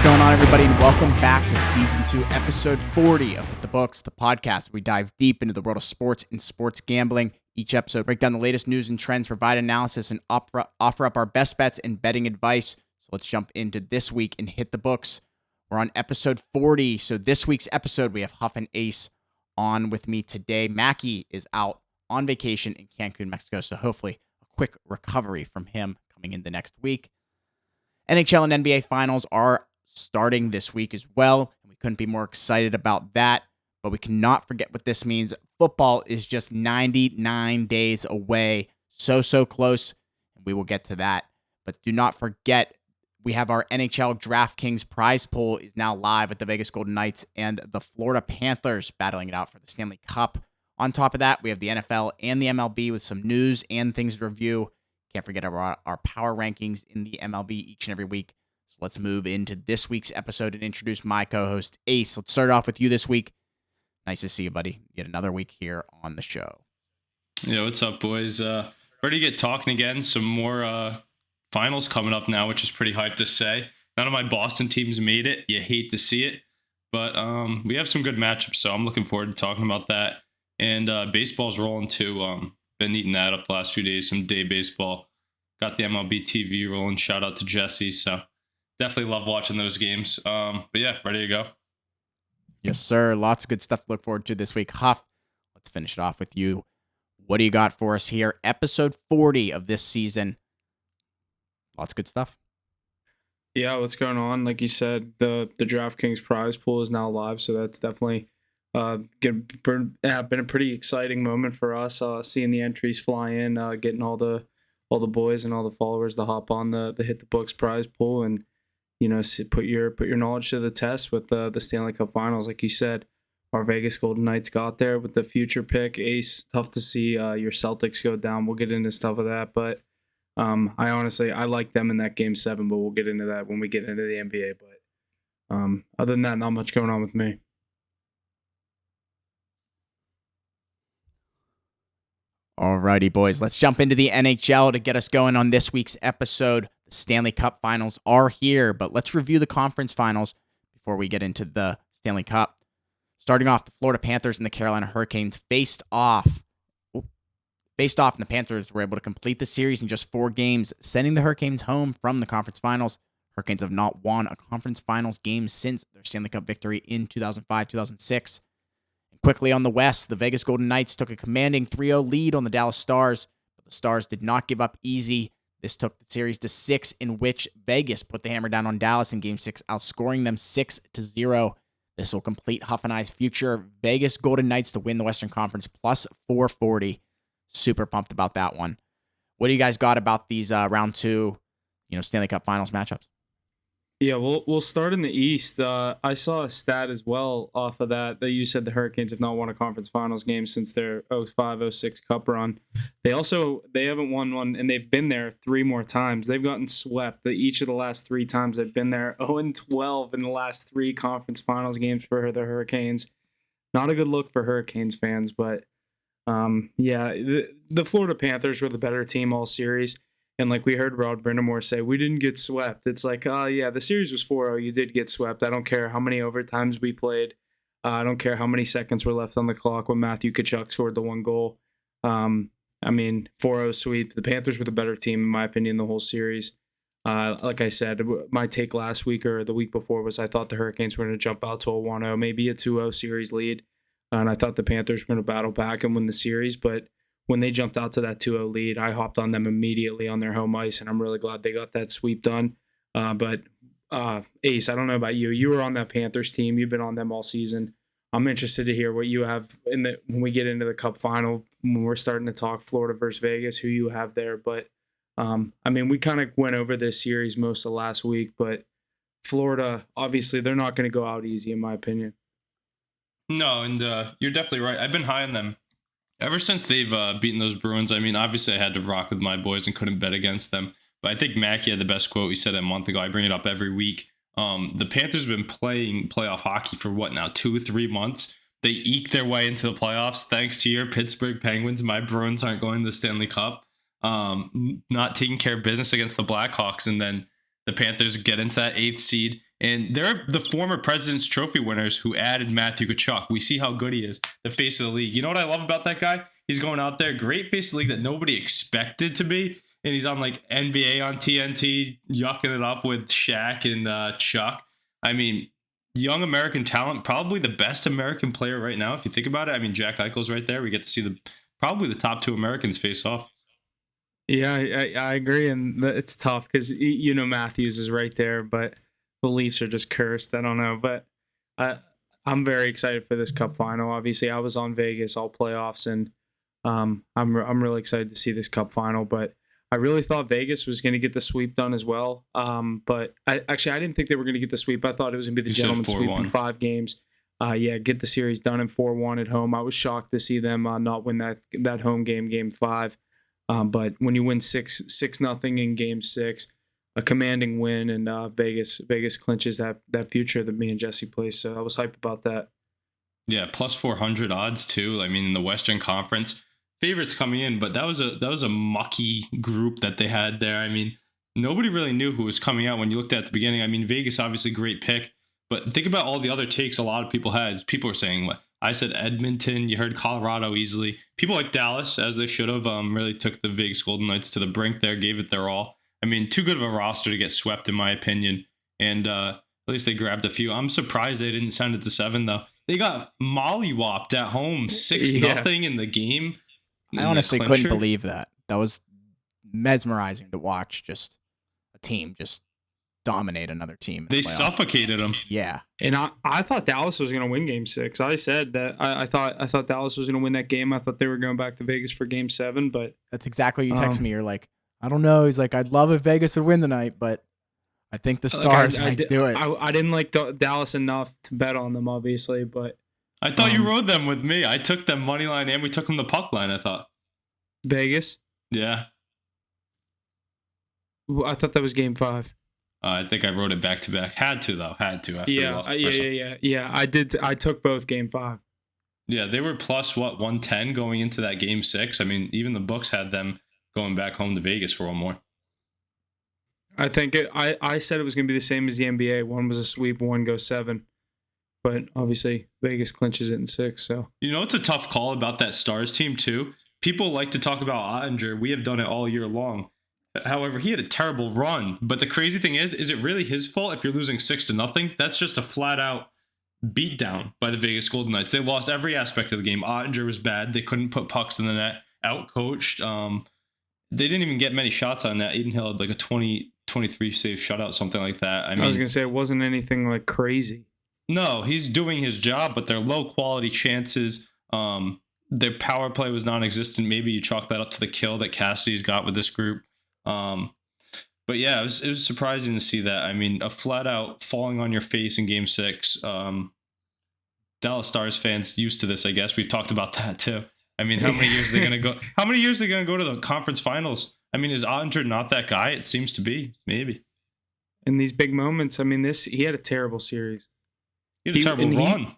going on, everybody, and welcome back to Season 2, Episode 40 of Hit the Books, the podcast where we dive deep into the world of sports and sports gambling. Each episode, break down the latest news and trends, provide analysis, and offer up our best bets and betting advice. So let's jump into this week and Hit the Books. We're on Episode 40, so this week's episode, we have Huff and Ace on with me today. Mackie is out on vacation in Cancun, Mexico, so hopefully a quick recovery from him coming in the next week. NHL and NBA finals are starting this week as well, and we couldn't be more excited about that, but we cannot forget what this means. Football is just 99 days away, so close, and we will get to that. But do not forget, we have our NHL DraftKings prize pool is now live with the Vegas Golden Knights and the Florida Panthers battling it out for the Stanley Cup. On top of that, we have the NFL and the MLB with some news and things to review. Can't forget our power rankings in the MLB each and every week. So let's move into this week's episode and introduce my co-host, Ace. Let's start off with you this week. Nice to see you, buddy. Yet another week here on the show. Yeah, what's up, boys? Ready to get talking again. Some more finals coming up now, which is pretty hyped to say. None of my Boston teams made it. You hate to see it. But we have some good matchups, so I'm looking forward to talking about that. And baseball's rolling too. Been eating that up the last few days, some day baseball. Got the MLB TV rolling. Shout out to Jesse. So definitely love watching those games. But yeah, ready to go. Yes, sir. Lots of good stuff to look forward to this week. Huff, let's finish it off with you. What do you got for us here? Episode 40 of this season. Lots of good stuff. Yeah, what's going on? Like you said, the DraftKings prize pool is now live, so that's definitely been a pretty exciting moment for us. Seeing the entries fly in, getting all the boys and all the followers to hop on the Hit the Books prize pool, and put your knowledge to the test with the Stanley Cup Finals. Like you said, our Vegas Golden Knights got there with the future pick. Ace, tough to see your Celtics go down. We'll get into stuff of that, but I like them in that Game 7, but we'll get into that when we get into the NBA. But other than that, not much going on with me. Alrighty, boys. Let's jump into the NHL to get us going on this week's episode. The Stanley Cup Finals are here, but let's review the conference finals before we get into the Stanley Cup. Starting off, the Florida Panthers and the Carolina Hurricanes faced off, and the Panthers were able to complete the series in just 4 games, sending the Hurricanes home from the conference finals. Hurricanes have not won a conference finals game since their Stanley Cup victory in 2005-2006. Quickly on the West, the Vegas Golden Knights took a commanding 3-0 lead on the Dallas Stars, but the Stars did not give up easy. This took the series to 6, in which Vegas put the hammer down on Dallas in Game 6, outscoring them 6-0. This will complete Huff and I's future Vegas Golden Knights to win the Western Conference plus 440. Super pumped about that one. What do you guys got about these round 2, Stanley Cup Finals matchups? Yeah, we'll start in the East. I saw a stat as well off of that you said the Hurricanes have not won a conference finals game since their 05-06 Cup run. They haven't won one, and they've been there 3 more times. They've gotten swept each of the last 3 times they've been there. 0-12 in the last 3 conference finals games for the Hurricanes. Not a good look for Hurricanes fans, but the Florida Panthers were the better team all series. And like we heard Rod Brindamore say, we didn't get swept. It's like, the series was 4-0. You did get swept. I don't care how many overtimes we played. I don't care how many seconds were left on the clock when Matthew Tkachuk scored the 1 goal. 4-0 sweep. The Panthers were the better team, in my opinion, the whole series. Like I said, my take last week or the week before was I thought the Hurricanes were going to jump out to a 1-0, maybe a 2-0 series lead. And I thought the Panthers were going to battle back and win the series, but when they jumped out to that 2-0 lead, I hopped on them immediately on their home ice, and I'm really glad they got that sweep done. But Ace, I don't know about you. You were on that Panthers team. You've been on them all season. I'm interested to hear what you have when we get into the Cup final, when we're starting to talk Florida versus Vegas, who you have there. But, we kind of went over this series most of last week, but Florida, obviously, they're not going to go out easy, in my opinion. No, and you're definitely right. I've been high on them ever since they've beaten those Bruins. Obviously I had to rock with my boys and couldn't bet against them. But I think Mackie had the best quote. He said it a month ago. I bring it up every week. The Panthers have been playing playoff hockey for 2-3 months. They eke their way into the playoffs thanks to your Pittsburgh Penguins. My Bruins aren't going to the Stanley Cup. Not taking care of business against the Blackhawks, and then the Panthers get into that 8th seed, And they're the former President's Trophy winners who added Matthew Tkachuk. We see how good he is, the face of the league. You know what I love about that guy? He's going out there, great face of the league that nobody expected to be. And he's on like NBA on TNT, yucking it up with Shaq and Chuck. I mean, young American talent, probably the best American player right now, if you think about it. I mean, Jack Eichel's right there. We get to see probably the top 2 Americans face off. Yeah, I agree, and it's tough because Matthews is right there, but the Leafs are just cursed. I don't know, but I'm very excited for this Cup final. Obviously, I was on Vegas all playoffs, and I'm really excited to see this Cup final. But I really thought Vegas was going to get the sweep done as well. But I didn't think they were going to get the sweep. I thought it was going to be the gentleman's sweep in 5 games. Get the series done in 4-1 at home. I was shocked to see them not win that home game 5. But when you win 6-0 in Game 6, a commanding win, and Vegas clinches that future that me and Jesse placed. So I was hyped about that. Yeah, plus 400 odds too. I mean, in the Western Conference, favorites coming in, but that was a mucky group that they had there. I mean, nobody really knew who was coming out when you looked at the beginning. I mean, Vegas obviously great pick, but think about all the other takes a lot of people had. People were saying what I said, Edmonton. You heard Colorado easily. People like Dallas, as they should have, really took the Vegas Golden Knights to the brink there, gave it their all. I mean, too good of a roster to get swept, in my opinion. And at least they grabbed a few. I'm surprised they didn't send it to 7, though. They got mollywopped at home, 6-0 in the game. I honestly couldn't believe that. That was mesmerizing to watch. Just a team just dominate another team. They suffocated them. Yeah. And I thought Dallas was going to win Game 6. I said that I thought Dallas was going to win that game. I thought they were going back to Vegas for Game 7, but that's exactly what you text me. You're like, I don't know. He's like, I'd love if Vegas would win tonight, but I think the Stars might do it. I didn't like Dallas enough to bet on them, obviously, but I thought you rode them with me. I took them money line and we took them the puck line, I thought. Vegas? Yeah. I thought that was Game 5. I think I rode it back to back. Had to, though. After Yeah. I did. I took both Game 5. Yeah, they were plus 110 going into that Game 6. I mean, even the books had them going back home to Vegas for one more. I think I said it was going to be the same as the NBA. One was a sweep, one goes 7. But obviously, Vegas clinches it in 6. So you know, it's a tough call about that Stars team, too. People like to talk about Ottinger. We have done it all year long. However, he had a terrible run. But the crazy thing is it really his fault if you're losing 6-0? That's just a flat-out beatdown by the Vegas Golden Knights. They lost every aspect of the game. Ottinger was bad. They couldn't put pucks in the net. Outcoached. They didn't even get many shots on that. Eden Hill had like a 23 save shutout, something like that. I was going to say, it wasn't anything like crazy. No, he's doing his job, but they're low-quality chances. Their power play was non-existent. Maybe you chalk that up to the kill that Cassidy's got with this group. But yeah, it was surprising to see that. I mean, a flat-out falling on your face in Game 6. Dallas Stars fans used to this, I guess. We've talked about that, too. I mean, how many years are they going to go? How many years are they going to go to the conference finals? I mean, is Ottinger not that guy? It seems to be, maybe. In these big moments, I mean, he had a terrible series. He had a terrible run.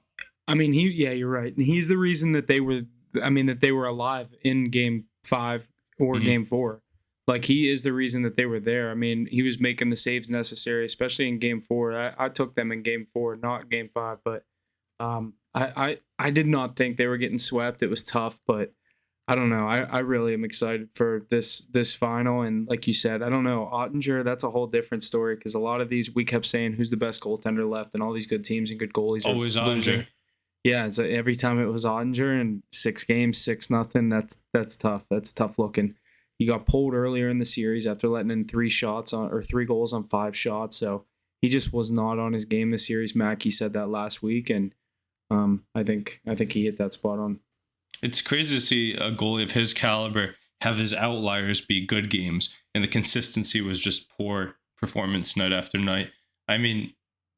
You're right. And he's the reason that they were alive in Game 5 or Game 4. Like, he is the reason that they were there. I mean, he was making the saves necessary, especially in Game 4. I took them in Game 4, not Game 5, but I did not think they were getting swept. It was tough, but I don't know. I really am excited for this final. And like you said, I don't know. Ottinger, that's a whole different story because a lot of these, we kept saying who's the best goaltender left, and all these good teams and good goalies always Ottinger. Yeah, so every time it was Ottinger, and 6 games, 6-0. That's tough. That's tough looking. He got pulled earlier in the series after letting in 3 goals on 5 shots. So he just was not on his game this series. Mackey said that last week, and I think he hit that spot on. It's crazy to see a goalie of his caliber have his outliers be good games, and the consistency was just poor performance night after night. I mean,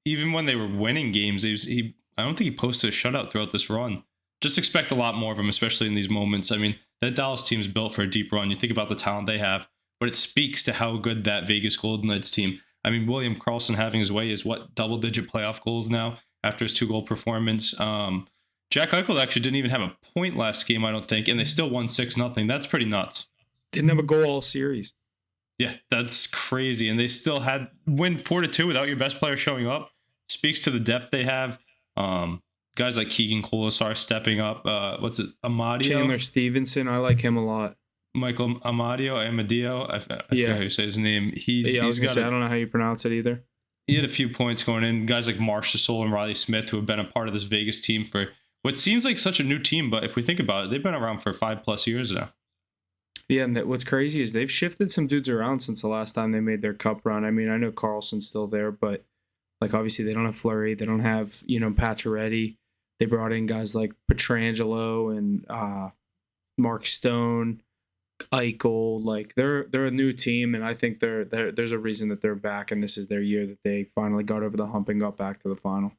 even when they were winning games, I don't think he posted a shutout throughout this run. Just expect a lot more of him, especially in these moments. I mean, that Dallas team's built for a deep run. You think about the talent they have, but it speaks to how good that Vegas Golden Knights team. I mean, William Karlsson having his way is double-digit playoff goals now after his 2-goal performance. Jack Eichel actually didn't even have a point last game, I don't think, and they still won 6-0. That's pretty nuts. Didn't have a goal all series. Yeah, that's crazy. And they still had win 4-2 without your best player showing up. Speaks to the depth they have. Guys like Keegan Colasar stepping up. What's it? Amadio? Chandler Stevenson, I like him a lot. Michael Amadio. I forget how you say his name. I was gonna say, I don't know how you pronounce it either. He had a few points going in. Guys like Marchessault and Riley Smith, who have been a part of this Vegas team for what seems like such a new team, but if we think about it, they've been around for 5+ years now. Yeah, and what's crazy is they've shifted some dudes around since the last time they made their cup run. I mean, I know Carlson's still there, but like obviously they don't have Fleury, they don't have Pacioretty. They brought in guys like Pietrangelo and Mark Stone, Eichel. Like they're a new team, and I think there's a reason that they're back, and this is their year that they finally got over the hump and got back to the final.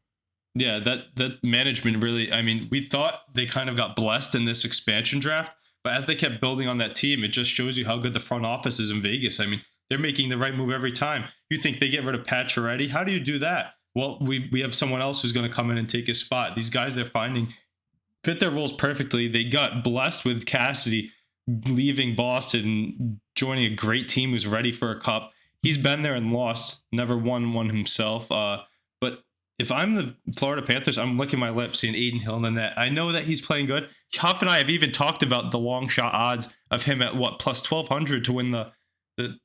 Yeah, that management really. I mean, we thought they kind of got blessed in this expansion draft. But as they kept building on that team, it just shows you how good the front office is in Vegas. I mean, they're making the right move every time. You think they get rid of Pacioretty? How do you do that? Well, we have someone else who's going to come in and take his spot. These guys they're finding fit their roles perfectly. They got blessed with Cassidy leaving Boston, joining a great team who's ready for a cup. He's been there and lost, never won one himself. But if I'm the Florida Panthers, I'm licking my lips seeing Adin Hill in the net. I know that he's playing good. Huff and I have even talked about the long shot odds of him at plus 1,200 to win the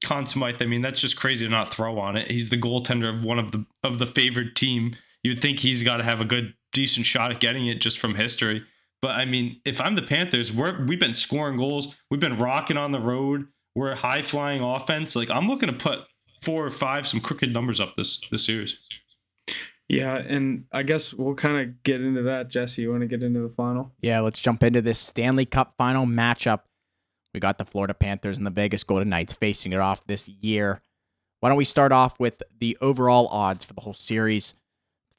Conn Smythe. I mean, that's just crazy to not throw on it. He's the goaltender of one of the favored team. You'd think he's got to have a good, decent shot at getting it just from history. But I mean, if I'm the Panthers, we've been scoring goals. We've been rocking on the road. We're a high flying offense. Like I'm looking to put 4 or 5 some crooked numbers up this series. Yeah, and I guess we'll kind of get into that. Jesse, you want to get into the final? Yeah, let's jump into this Stanley Cup final matchup. We got the Florida Panthers and the Vegas Golden Knights facing it off this year. Why don't we start off with the overall odds for the whole series?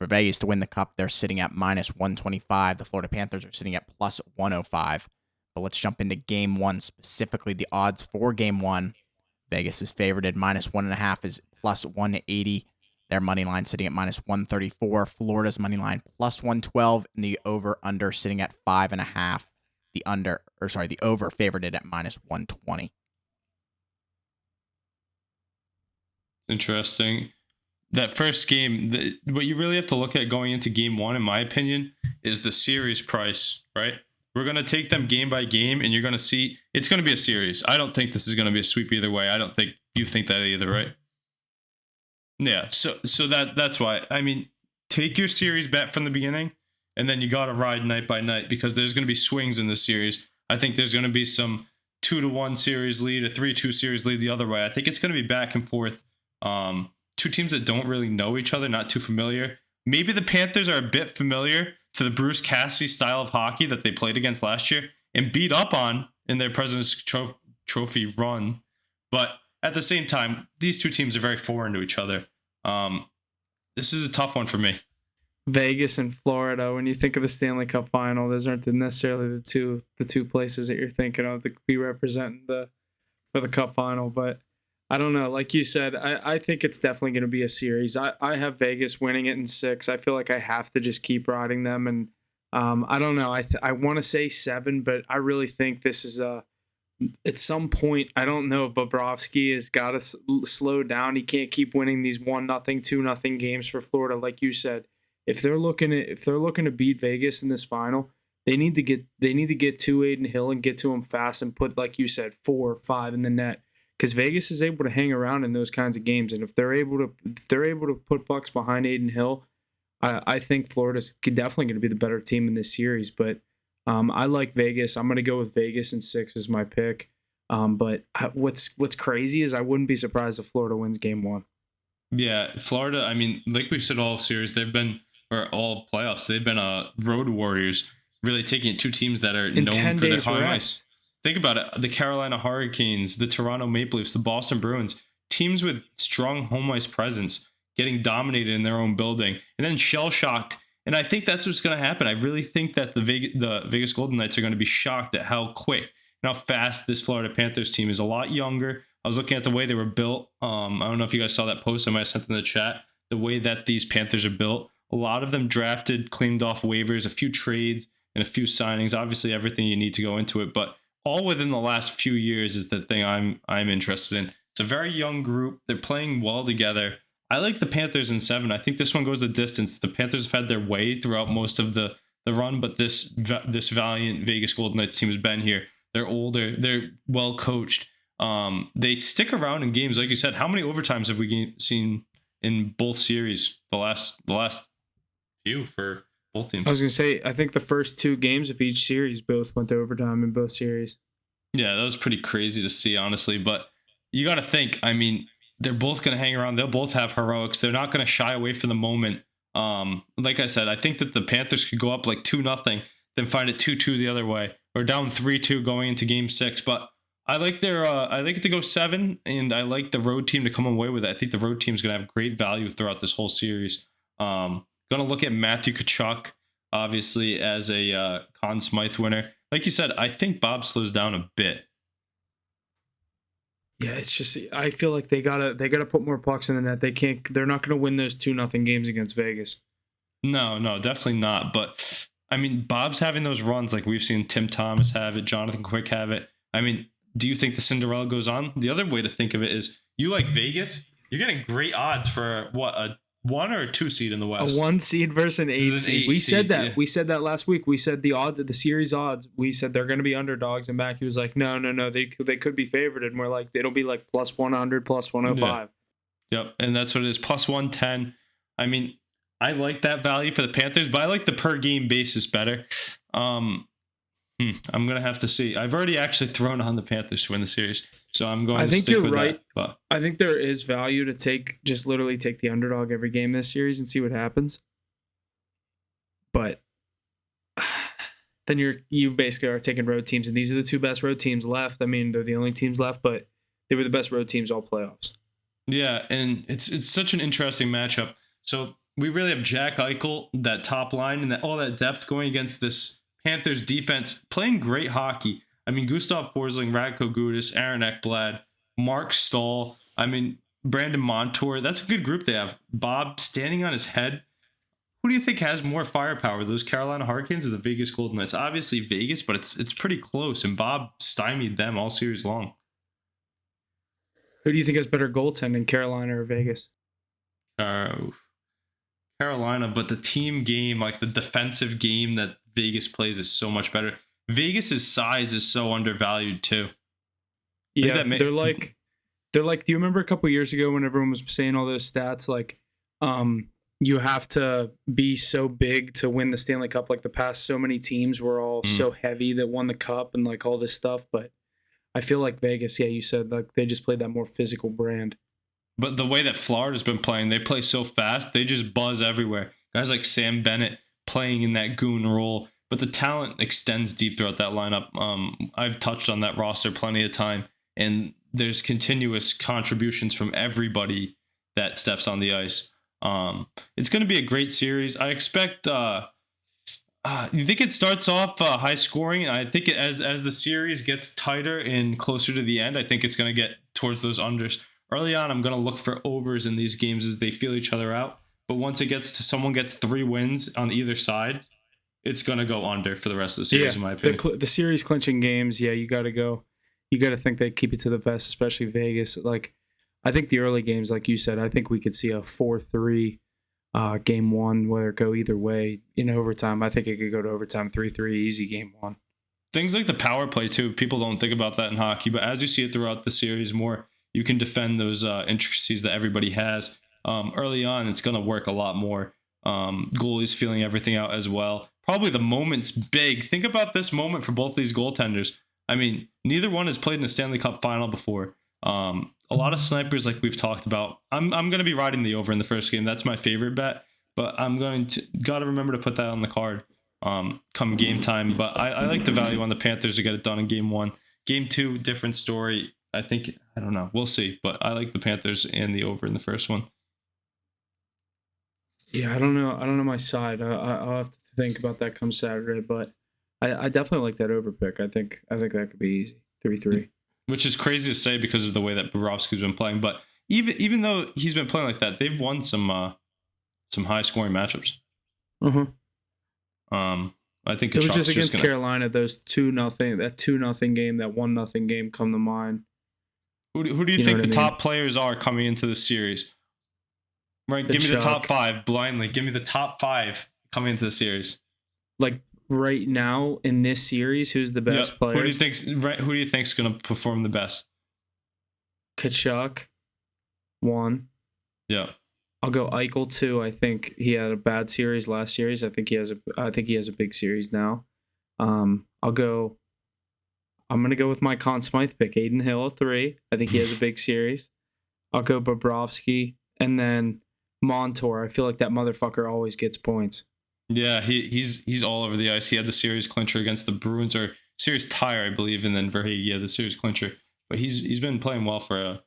For Vegas to win the Cup, they're sitting at -125. The Florida Panthers are sitting at +105. But let's jump into Game 1, specifically the odds for Game 1. Vegas is favored at -1.5 is +180. Their money line sitting at -134. Florida's money line +112, and the over/under sitting at 5.5. The over favored it at -120. Interesting. That first game, what you really have to look at going into Game 1, in my opinion, is the series price, right? We're going to take them game by game, and you're going to see it's going to be a series. I don't think this is going to be a sweep either way. I don't think you think that either, right? Yeah, so that's why. I mean, take your series bet from the beginning, and then you got to ride night by night because there's going to be swings in this series. I think there's going to be some 2-1 series lead, a 3-2 series lead the other way. I think it's going to be back and forth. Two teams that don't really know each other, not too familiar. Maybe the Panthers are a bit familiar to the Bruce Cassidy style of hockey that they played against last year and beat up on in their President's Trophy run. But at the same time, these two teams are very foreign to each other. This is a tough one for me. Vegas and Florida. When you think of the Stanley Cup final, those aren't necessarily the two places that you're thinking of to be representing for the Cup final. But I don't know. Like you said, I think it's definitely going to be a series. I have Vegas winning it in 6. I feel like I have to just keep riding them, and I don't know. I want to say 7, but I really think this is at some point, I don't know, Bobrovsky has got to slow down. He can't keep winning these 1-0, 2-0 games for Florida. Like you said, if they're looking to beat Vegas in this final, they need to get to Adin Hill and get to him fast and put, like you said, 4 or 5 in the net. Because Vegas is able to hang around in those kinds of games, and if they're able to put bucks behind Adin Hill, I think Florida's definitely going to be the better team in this series. But I like Vegas. I'm going to go with Vegas in 6 as my pick. But what's crazy is I wouldn't be surprised if Florida wins Game 1. Yeah, Florida. I mean, like we've said all series, all playoffs. They've been road warriors, really taking it 2 teams that are known for their home ice. Think about it. The Carolina Hurricanes, the Toronto Maple Leafs, the Boston Bruins, teams with strong home ice presence getting dominated in their own building and then shell-shocked. And I think that's what's going to happen. I really think that the Vegas Golden Knights are going to be shocked at how quick and how fast this Florida Panthers team is. A lot younger. I was looking at the way they were built. I don't know if you guys saw that post I might have sent in the chat. The way that these Panthers are built. A lot of them drafted, claimed off waivers, a few trades, and a few signings. Obviously, everything you need to go into it. But all within the last few years is the thing I'm interested in. It's a very young group. They're playing well together. I like the Panthers in 7. I think this one goes the distance. The Panthers have had their way throughout most of the run, but this valiant Vegas Golden Knights team has been here. They're older. They're well coached. They stick around in games, like you said. How many overtimes have we seen in both series? The last few for both teams. I was gonna say, I think the first 2 games of each series both went to overtime in both series. Yeah, that was pretty crazy to see, honestly. But you got to think. I mean, they're both going to hang around. They'll both have heroics. They're not going to shy away from the moment. Like I said, I think that the Panthers could go up like 2-0, then find it 2-2 the other way, or down 3-2 going into Game 6. But I like I like it to go 7, and I like the road team to come away with it. I think the road team is going to have great value throughout this whole series. Going to look at Matthew Tkachuk, obviously, as a Conn Smythe winner. Like you said, I think Bob slows down a bit. Yeah, it's just, I feel like they gotta put more pucks in the net. They're not gonna win those 2-0 games against Vegas. No, definitely not. But I mean, Bob's having those runs like we've seen Tim Thomas have it, Jonathan Quick have it. I mean, do you think the Cinderella goes on? The other way to think of it is, you like Vegas, you're getting great odds for what, a 1 or a 2 seed in the West? A 1 seed versus an 8 seed. We said that. Yeah. We said that last week. We said the series odds. We said they're going to be underdogs, and Mackie was like, no. They could be favored, and we're like, it'll be like plus 100, plus 105. Yep, and that's what it is, plus 110. I mean, I like that value for the Panthers, but I like the per game basis better. I'm going to have to see. I've already actually thrown on the Panthers to win the series, so I'm going to stick with that. I think you're right. But I think there is value to literally take the underdog every game this series and see what happens. But then you basically are taking road teams, and these are the 2 best road teams left. I mean, they're the only teams left, but they were the best road teams all playoffs. Yeah, and it's such an interesting matchup. So we really have Jack Eichel, that top line, and all that depth going against this Panthers defense, playing great hockey. I mean, Gustav Forsling, Radko Gudas, Aaron Ekblad, Mark Stahl. I mean, Brandon Montour. That's a good group they have. Bob standing on his head. Who do you think has more firepower, those Carolina Hurricanes or the Vegas Golden Knights? Obviously Vegas, but it's pretty close, and Bob stymied them all series long. Who do you think has better goaltending, Carolina or Vegas? Carolina, but the team game, like the defensive game that Vegas plays, is so much better. Vegas's size is so undervalued too. Yeah, they're like. Do you remember a couple years ago when everyone was saying all those stats, like, you have to be so big to win the Stanley Cup? Like, the past so many teams were all so heavy that won the cup and like all this stuff. But I feel like Vegas, yeah, you said, like, they just played that more physical brand. But the way that Florida's been playing, they play so fast, they just buzz everywhere. Guys like Sam Bennett playing in that goon role, but the talent extends deep throughout that lineup. I've touched on that roster plenty of time, and there's continuous contributions from everybody that steps on the ice. It's going to be a great series. I expect. You think it starts off high scoring? I think as the series gets tighter and closer to the end, I think it's going to get towards those unders. Early on, I'm going to look for overs in these games as they feel each other out. But once it gets to someone gets 3 wins on either side, it's going to go under for the rest of the series, in my opinion. The series clinching games, yeah, you got to go. You got to think they keep it to the vest, especially Vegas. Like, I think the early games, like you said, I think we could see a 4-3 game 1, whether it go either way in overtime. I think it could go to overtime 3-3 easy game 1. Things like the power play, too. People don't think about that in hockey, but as you see it throughout the series more, you can defend those intricacies that everybody has. Early on, it's going to work a lot more. Goalies feeling everything out as well. Probably the moment's big. Think about this moment for both these goaltenders. I mean, neither one has played in a Stanley Cup final before. A lot of snipers, like we've talked about. I'm going to be riding the over in the first game. That's my favorite bet. But I'm got to remember to put that on the card come game time. But I like the value on the Panthers to get it done in game 1. Game 2, different story. I don't know. We'll see. But I like the Panthers and the over in the first one. Yeah, I don't know my side. I'll have to think about that come Saturday. But I definitely like that over pick. I think that could be easy. 3-3. Which is crazy to say because of the way that Bobrovsky's been playing. But even though he's been playing like that, they've won some high scoring matchups. I think it was just against Carolina. Those 2-0, that 2-0 game, that 1-0 game come to mind. Who do you You know think what the I mean? top players are coming into the series? Right, give me the top Kachuk. 5 blindly. Give me the top 5 coming into the series. Like right now in this series, who's the Yep. best players? Who do you think's going to perform the best? Kachuk, 1. Yeah. I'll go Eichel 2. I think he had a bad series last series. I think he has a big series now. I'm gonna go with my Conn Smythe pick, Aiden Hill at 3. I think he has a big series. I'll go Bobrovsky and then Montour. I feel like that motherfucker always gets points. Yeah, he's all over the ice. He had the series clincher against the Bruins, or series tire, I believe, and then Verhage, the series clincher. But he's been playing well for a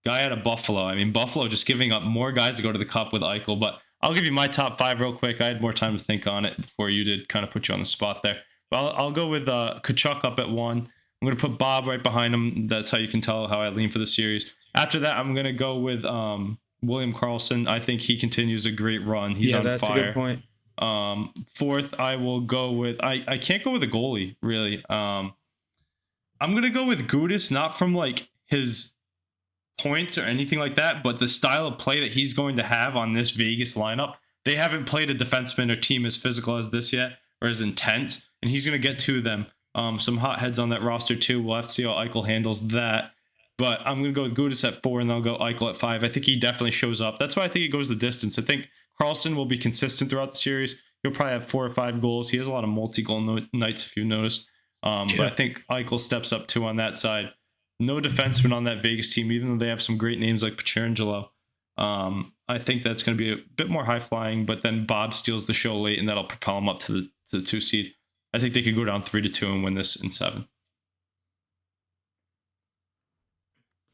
guy out of Buffalo. I mean, Buffalo just giving up more guys to go to the Cup with Eichel. But I'll give you my top 5 real quick. I had more time to think on it before you did, kind of put you on the spot there. But I'll go with Kachuk up at 1. I'm going to put Bob right behind him. That's how you can tell how I lean for the series. After that, I'm going to go with William Karlsson. I think he continues a great run. He's on that's fire. a good point. 4th, I will go with I can't go with a goalie really. I'm gonna go with Gudis, not from like his points or anything like that, but the style of play that he's going to have on this Vegas lineup. They haven't played a defenseman or team as physical as this yet, or as intense, and he's gonna get to them. Some hot heads on that roster too. We'll have to see how Eichel handles that. But I'm going to go with Gudis at 4, and then I'll go Eichel at 5. I think he definitely shows up. That's why I think he goes the distance. I think Karlsson will be consistent throughout the series. He'll probably have 4 or 5 goals. He has a lot of multi-goal nights, if you noticed. But I think Eichel steps up too on that side. No defenseman on that Vegas team, even though they have some great names like Pietrangelo. I think that's going to be a bit more high-flying, but then Bob steals the show late, and that'll propel him up to the 2 seed. I think they could go down 3-2 and win this in 7.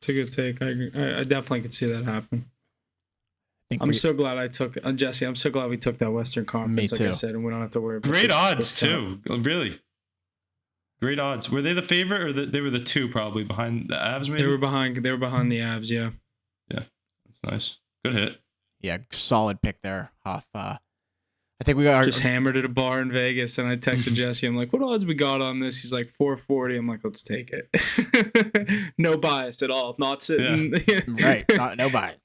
It's a good take. I definitely could see that happen. So glad I took Jesse. I'm so glad we took that Western Conference, Me like I too. said, and we don't have to worry about Great odds this too. Really, great odds. Were they the favorite, or they were the 2 probably behind the Avs? Maybe They were behind the Avs. Yeah. Yeah, that's nice. Good hit. Yeah, solid pick there, Huff. I think we got Just hammered at a bar in Vegas, and I texted Jesse. I'm like, "What odds we got on this?" He's like, 440. I'm like, "Let's take it." No bias at all. Not sitting. Yeah. Right. No bias.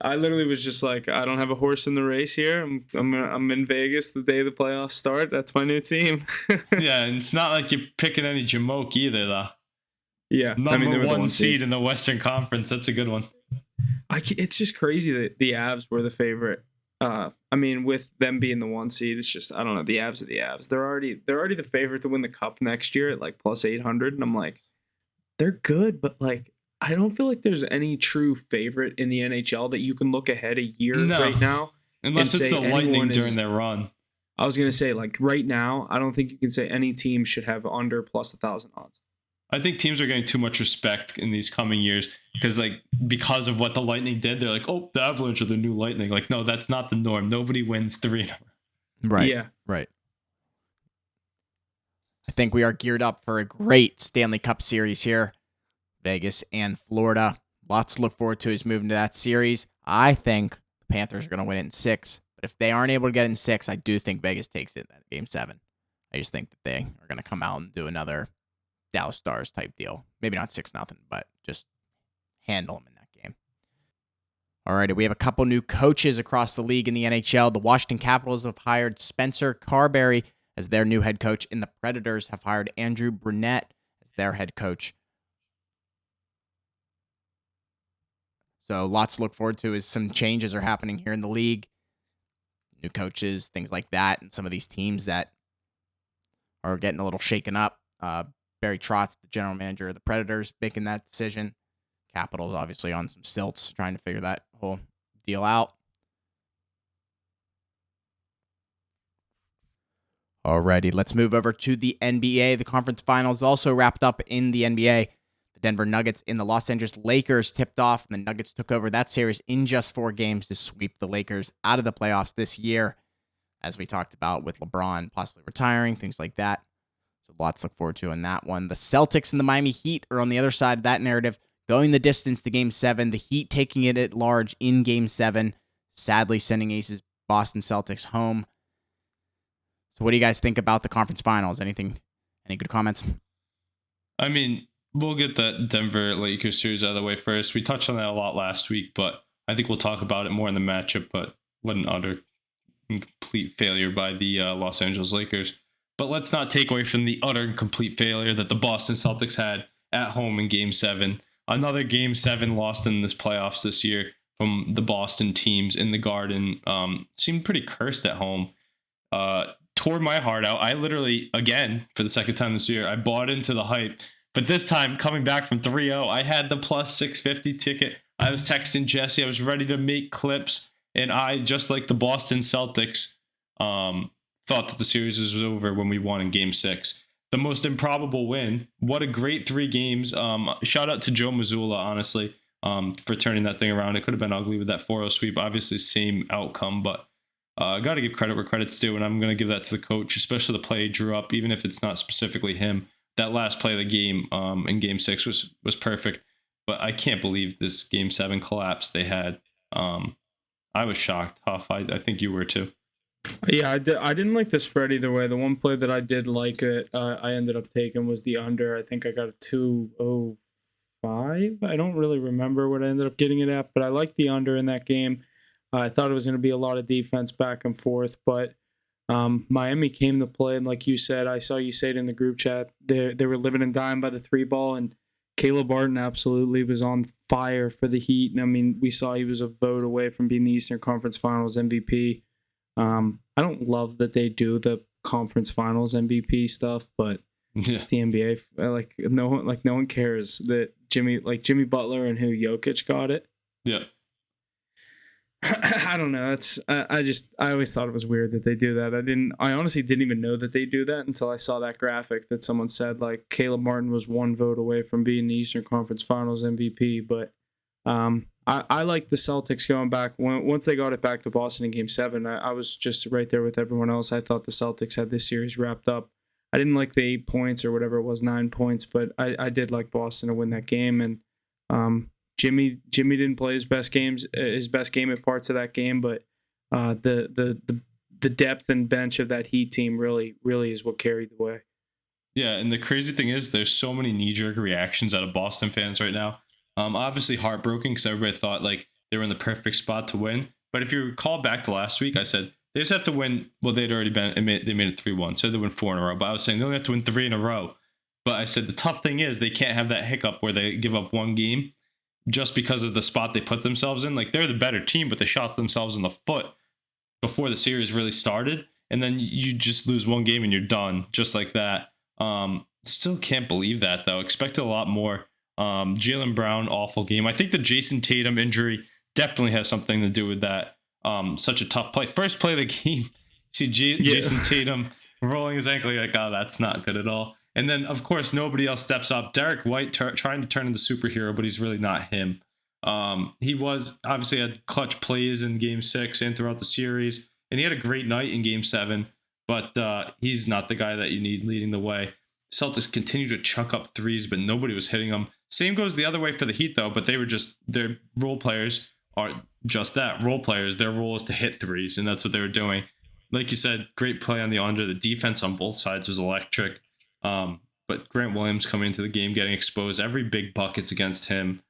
I literally was just like, I don't have a horse in the race here. I'm in Vegas the day the playoffs start. That's my new team. Yeah, and it's not like you're picking any jamoke either, though. Yeah, Number they were one seed in the Western Conference. That's a good one. It's just crazy that the Avs were the favorite. With them being the 1 seed, it's just, I don't know. The Avs are the Avs. They're already the favorite to win the Cup next year at like plus 800, and I'm like, they're good, but like, I don't feel like there's any true favorite in the NHL that you can look ahead a year right now. Unless it's the Lightning during their run. I was going to say, like, right now, I don't think you can say any team should have under plus 1,000 odds. I think teams are getting too much respect in these coming years because of what the Lightning did. They're like, oh, the Avalanche are the new Lightning. Like, no, that's not the norm. Nobody wins 3. Right. Yeah. Right. I think we are geared up for a great Stanley Cup series here. Vegas and Florida. Lots to look forward to as moving to that series. I think the Panthers are going to win it in 6. But if they aren't able to get it in 6, I do think Vegas takes it in Game 7. I just think that they are going to come out and do another Dallas Stars type deal. Maybe not 6-0, but just handle them in that game. All right, we have a couple new coaches across the league in the NHL. The Washington Capitals have hired Spencer Carberry as their new head coach, and the Predators have hired Andrew Brunette as their head coach. So lots to look forward to as some changes are happening here in the league. New coaches, things like that, and some of these teams that are getting a little shaken up. Barry Trotz, the general manager of the Predators, making that decision. Capitals obviously on some stilts, trying to figure that whole deal out. Alrighty, let's move over to the NBA. The conference finals also wrapped up in the NBA. The Denver Nuggets and the Los Angeles Lakers tipped off, and the Nuggets took over that series in just 4 games to sweep the Lakers out of the playoffs this year, as we talked about with LeBron possibly retiring, things like that. So lots to look forward to in that one. The Celtics and the Miami Heat are on the other side of that narrative, going the distance to Game 7. The Heat taking it at large in Game 7, sadly sending Aces Boston Celtics home. So what do you guys think about the conference finals? Any good comments? I mean, we'll get that Denver Lakers series out of the way first. We touched on that a lot last week, but I think we'll talk about it more in the matchup. But what an utter and complete failure by the Los Angeles Lakers. But let's not take away from the utter and complete failure that the Boston Celtics had at home in Game 7. Another Game 7 lost in this playoffs this year from the Boston teams in the Garden. Seemed pretty cursed at home. Tore my heart out. I literally, again, for the second time this year, I bought into the hype. But this time, coming back from 3-0, I had the plus 650 ticket. I was texting Jesse. I was ready to make clips. And I, just like the Boston Celtics, thought that the series was over when we won in Game 6. The most improbable win. What a great 3 games. Shout out to Joe Mazzulla, honestly, for turning that thing around. It could have been ugly with that 4-0 sweep. Obviously, same outcome, but got to give credit where credit's due, and I'm going to give that to the coach, especially the play he drew up, even if it's not specifically him. That last play of the game in Game 6 was perfect, but I can't believe this Game 7 collapse they had. I was shocked. Huff, I think you were too. Yeah, I didn't like the spread either way. The one play that I did like it, I ended up taking was the under. I think I got a 205. I don't really remember what I ended up getting it at, but I liked the under in that game. I thought it was going to be a lot of defense back and forth, but Miami came to play, and like you said, I saw you say it in the group chat, they were living and dying by the 3 ball, and Caleb Martin absolutely was on fire for the Heat. And I mean, we saw he was a vote away from being the Eastern Conference Finals MVP. I don't love that they do the Conference Finals MVP stuff, but it's the NBA. No one cares that Jimmy Butler and Jokic got it. Yeah. I don't know. I always thought it was weird that they do that. I honestly didn't even know that they do that until I saw that graphic that someone said like Caleb Martin was 1 vote away from being the Eastern Conference Finals MVP. But I like the Celtics going back. Once they got it back to Boston in Game 7, I was just right there with everyone else. I thought the Celtics had this series wrapped up. I didn't like the 8 points or whatever it was, 9 points, but I did like Boston to win that game. And Jimmy didn't play his best game at parts of that game, but the depth and bench of that Heat team really is what carried the way. Yeah, and the crazy thing is there's so many knee-jerk reactions out of Boston fans right now. Obviously heartbroken because everybody thought like they were in the perfect spot to win. But if you recall back to last week, I said they just have to win. Well, they'd already they made it 3-1, so they win 4 in a row. But I was saying they only have to win 3 in a row. But I said the tough thing is they can't have that hiccup where they give up 1 game just because of the spot they put themselves in. Like, they're the better team, but they shot themselves in the foot before the series really started. And then you just lose 1 game and you're done, just like that. Still can't believe that, though. Expected a lot more. Jaylen Brown, awful game. I think the Jason Tatum injury definitely has something to do with that. Such a tough play. First play of the game, see Jason Tatum rolling his ankle. You're like, oh, that's not good at all. And then, of course, nobody else steps up. Derek White trying to turn into superhero, but he's really not him. He was obviously had clutch plays in Game 6 and throughout the series, and he had a great night in Game 7, but he's not the guy that you need leading the way. Celtics continue to chuck up threes, but nobody was hitting them. Same goes the other way for the Heat, though, but their role players are just that, role players. Their role is to hit threes, and that's what they were doing. Like you said, great play on the under. The defense on both sides was electric. But Grant Williams coming into the game, getting exposed. Every big bucket's against him.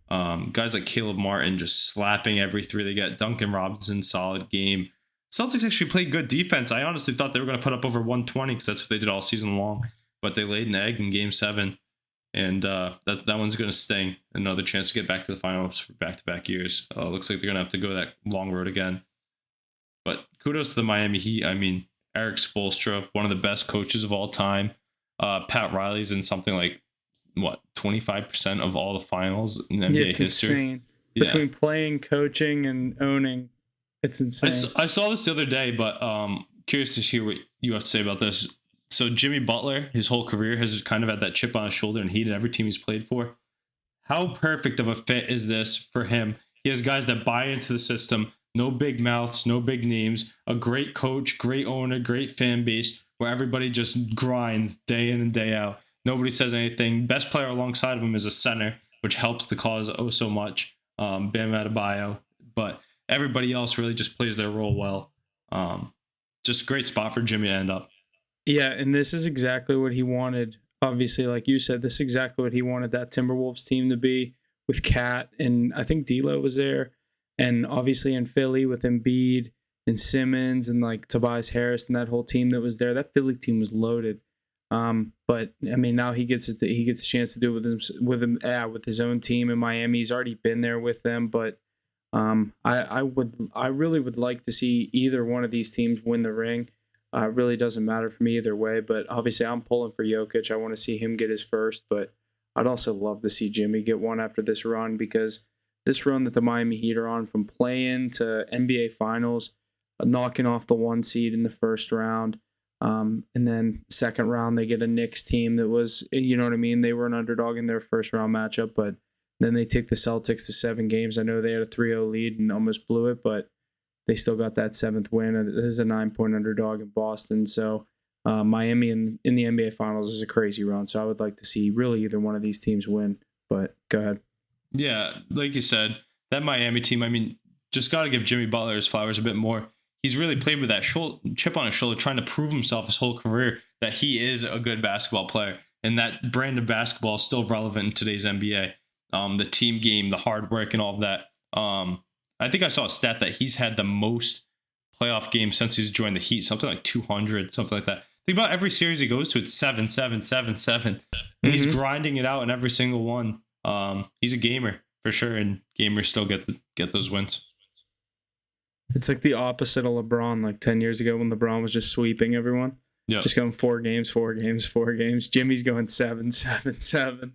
Guys like Caleb Martin just slapping every 3 they get. Duncan Robinson, solid game. Celtics actually played good defense. I honestly thought they were going to put up over 120 because that's what they did all season long. But they laid an egg in Game 7. And that one's going to sting. Another chance to get back to the finals for back-to-back years. Looks like they're going to have to go that long road again. But kudos to the Miami Heat. I mean, Eric Spoelstra, one of the best coaches of all time. Pat Riley's in something like, 25% of all the finals in NBA history. Insane. Between playing, coaching, and owning, it's insane. I saw this the other day, but curious to hear what you have to say about this. So Jimmy Butler, his whole career has kind of had that chip on his shoulder and hated every team he's played for. How perfect of a fit is this for him? He has guys that buy into the system, no big mouths, no big names, a great coach, great owner, great fan base, where everybody just grinds day in and day out. Nobody says anything. Best player alongside of him is a center, which helps the cause so much, Bam Adebayo. But everybody else really just plays their role well. Just a great spot for Jimmy to end up. Yeah, and this is exactly what he wanted. obviously, like you said, this is exactly what he wanted that Timberwolves team to be with Cat, and I think D'Lo was there, and obviously in Philly with Embiid and Simmons and like Tobias Harris and that whole team that was there. That Philly team was loaded. But I mean, now he gets a chance to do it with his own team in Miami. He's already been there with them, but I really would like to see either one of these teams win the ring. It really doesn't matter for me either way, but obviously I'm pulling for Jokic. I want to see him get his first, but I'd also love to see Jimmy get one after this run, because this run that the Miami Heat are on, from play-in to NBA Finals, knocking off the 1 seed in the first round, and then second round they get a Knicks team that was, you know what I mean, they were an underdog in their first round matchup, but then they take the Celtics to 7 games. I know they had a 3-0 lead and almost blew it, but they still got that 7th win. This is a 9-point underdog in Boston. So Miami in the NBA Finals is a crazy run. So I would like to see really either one of these teams win. But go ahead. Yeah, like you said, that Miami team, I mean, just got to give Jimmy Butler his flowers a bit more. He's really played with that chip on his shoulder, trying to prove himself his whole career that he is a good basketball player. And that brand of basketball is still relevant in today's NBA. The team game, the hard work, and all of that. I think I saw a stat that he's had the most playoff games since he's joined the Heat, something like 200, something like that. Think about every series he goes to, it's 7, 7, 7, 7. And he's grinding it out in every single one. He's a gamer for sure, and gamers still get those wins. It's like the opposite of LeBron, like 10 years ago when LeBron was just sweeping everyone. Yep. Just going 4 games, 4 games, 4 games. Jimmy's going 7, 7, 7.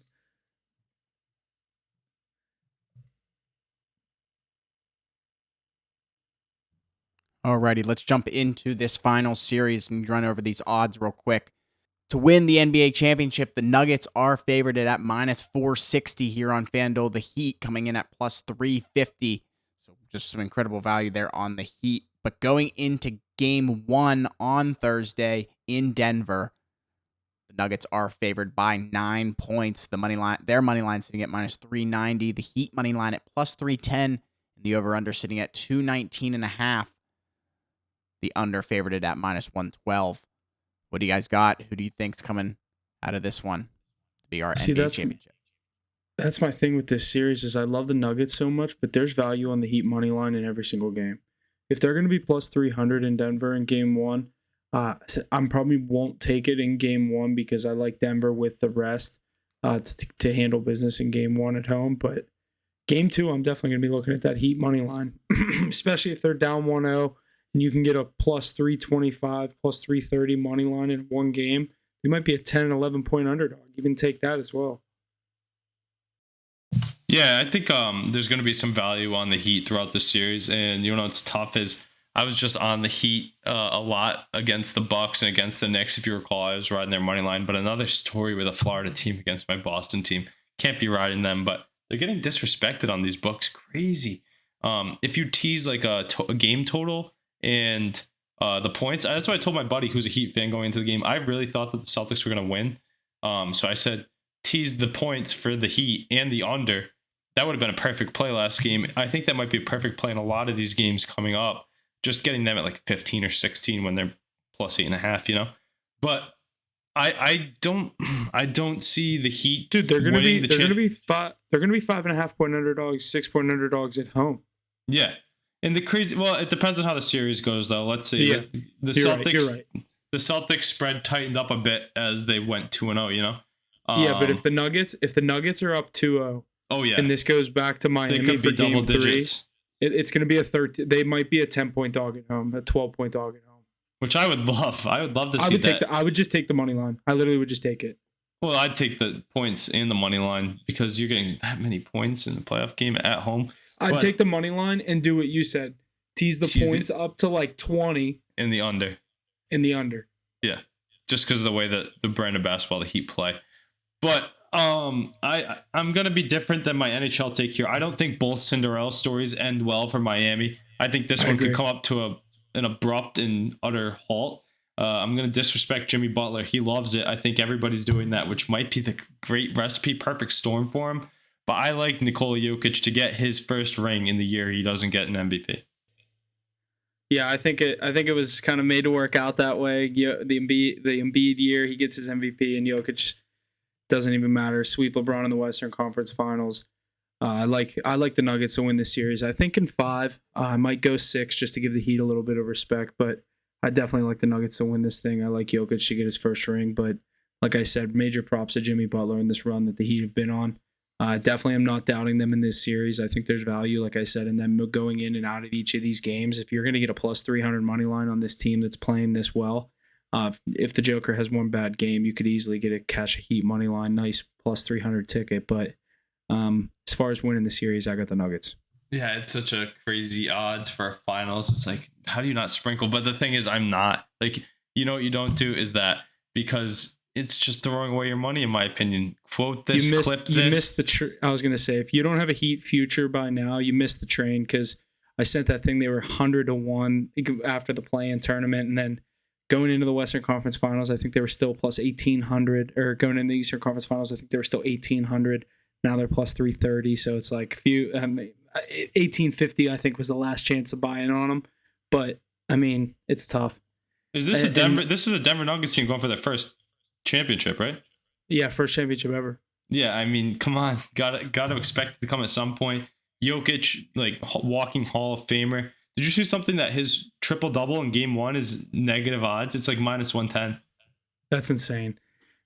Alrighty, let's jump into this final series and run over these odds real quick. To win the NBA championship, the Nuggets are favored at minus 460 here on FanDuel. The Heat coming in at plus 350. So just some incredible value there on the Heat. But going into game 1 on Thursday in Denver, the Nuggets are favored by 9 points. Their money line sitting at minus 390. The Heat money line at plus 310. And the over-under sitting at 219.5. The under favored at minus 112. What do you guys got? Who do you think's coming out of this one to be our NBA championship? That's my thing with this series is I love the Nuggets so much, but there's value on the Heat money line in every single game. If they're going to be plus 300 in Denver in game 1, I probably won't take it in game 1 because I like Denver with the rest to handle business in game 1 at home. But game 2, I'm definitely going to be looking at that Heat money line, especially if they're down 1-0. And you can get a plus 325, plus 330 money line in one game. They might be a 10, 11 point underdog. You can take that as well. Yeah, I think there's going to be some value on the Heat throughout the series. And, you know, what's tough is I was just on the Heat a lot against the Bucks and against the Knicks. If you recall, I was riding their money line. But another story with a Florida team against my Boston team. Can't be riding them, but they're getting disrespected on these books. Crazy. If you tease like a game total and the points, that's what I told my buddy who's a Heat fan going into the game. I really thought that the Celtics were going to win. So I said, tease the points for the Heat and the under. That would have been a perfect play last game. I think that might be a perfect play in a lot of these games coming up. Just getting them at like 15 or 16 when they're plus 8.5, you know. But I don't see the Heat. Dude, they're gonna be 5.5 point underdogs, 6 point underdogs at home. Yeah. And the crazy, well, it depends on how the series goes, though. Let's see. Yeah, the Celtics, you're right. The Celtics spread tightened up a bit as they went 2-0. You know. Yeah, but if the Nuggets are up 2-0, oh yeah, and this goes back to Miami for game 3, it's going to be a 13. They might be a 10-point dog at home, a 12-point dog at home. Which I would love. I would love to see that. I would just take the money line. I literally would just take it. Well, I'd take the points and the money line because you're getting that many points in the playoff game at home. I'd take the money line and do what you said. Tease the points up to like 20. In the under. Yeah. Just because of the way that the brand of basketball the Heat play. But I'm going to be different than my NHL take here. I don't think both Cinderella stories end well for Miami. I think this one could come up to an abrupt and utter halt. I'm going to disrespect Jimmy Butler. He loves it. I think everybody's doing that, which might be the great recipe, perfect storm for him. But I like Nikola Jokic to get his first ring in the year he doesn't get an MVP. Yeah, I think it was kind of made to work out that way. The Embiid year, he gets his MVP, and Jokic doesn't even matter. Sweep LeBron in the Western Conference Finals. I like the Nuggets to win this series. I think in 5. I might go 6 just to give the Heat a little bit of respect, but I definitely like the Nuggets to win this thing. I like Jokic to get his first ring, but like I said, major props to Jimmy Butler in this run that the Heat have been on. Definitely am not doubting them in this series. I think there's value, like I said, in them going in and out of each of these games. If you're going to get a plus 300 money line on this team that's playing this well, if the Joker has one bad game, you could easily get a cash a Heat money line, nice plus 300 ticket. But as far as winning the series, I got the Nuggets. Yeah, it's such a crazy odds for a finals. It's like, how do you not sprinkle? But the thing is, I'm not. Like, you know what you don't do is that, because it's just throwing away your money, in my opinion. Quote this, clip this. You missed the I was going to say, if you don't have a Heat future by now, you missed the train, because I sent that thing. They were 100-1 after the play-in tournament, and then going into the Western Conference Finals, I think they were still plus 1,800, or going into the Eastern Conference Finals, I think they were still 1,800. Now they're plus 330, so it's like 1850, I think, was the last chance of buying on them. But I mean, it's tough. Is this a Denver? This is a Denver Nuggets team going for their first championship, right? Yeah, first championship ever. Yeah, I mean, come on, got to expect it to come at some point. Jokic, like walking Hall of Famer. Did you see something that his triple double in Game 1 is negative odds? It's like minus 110. That's insane.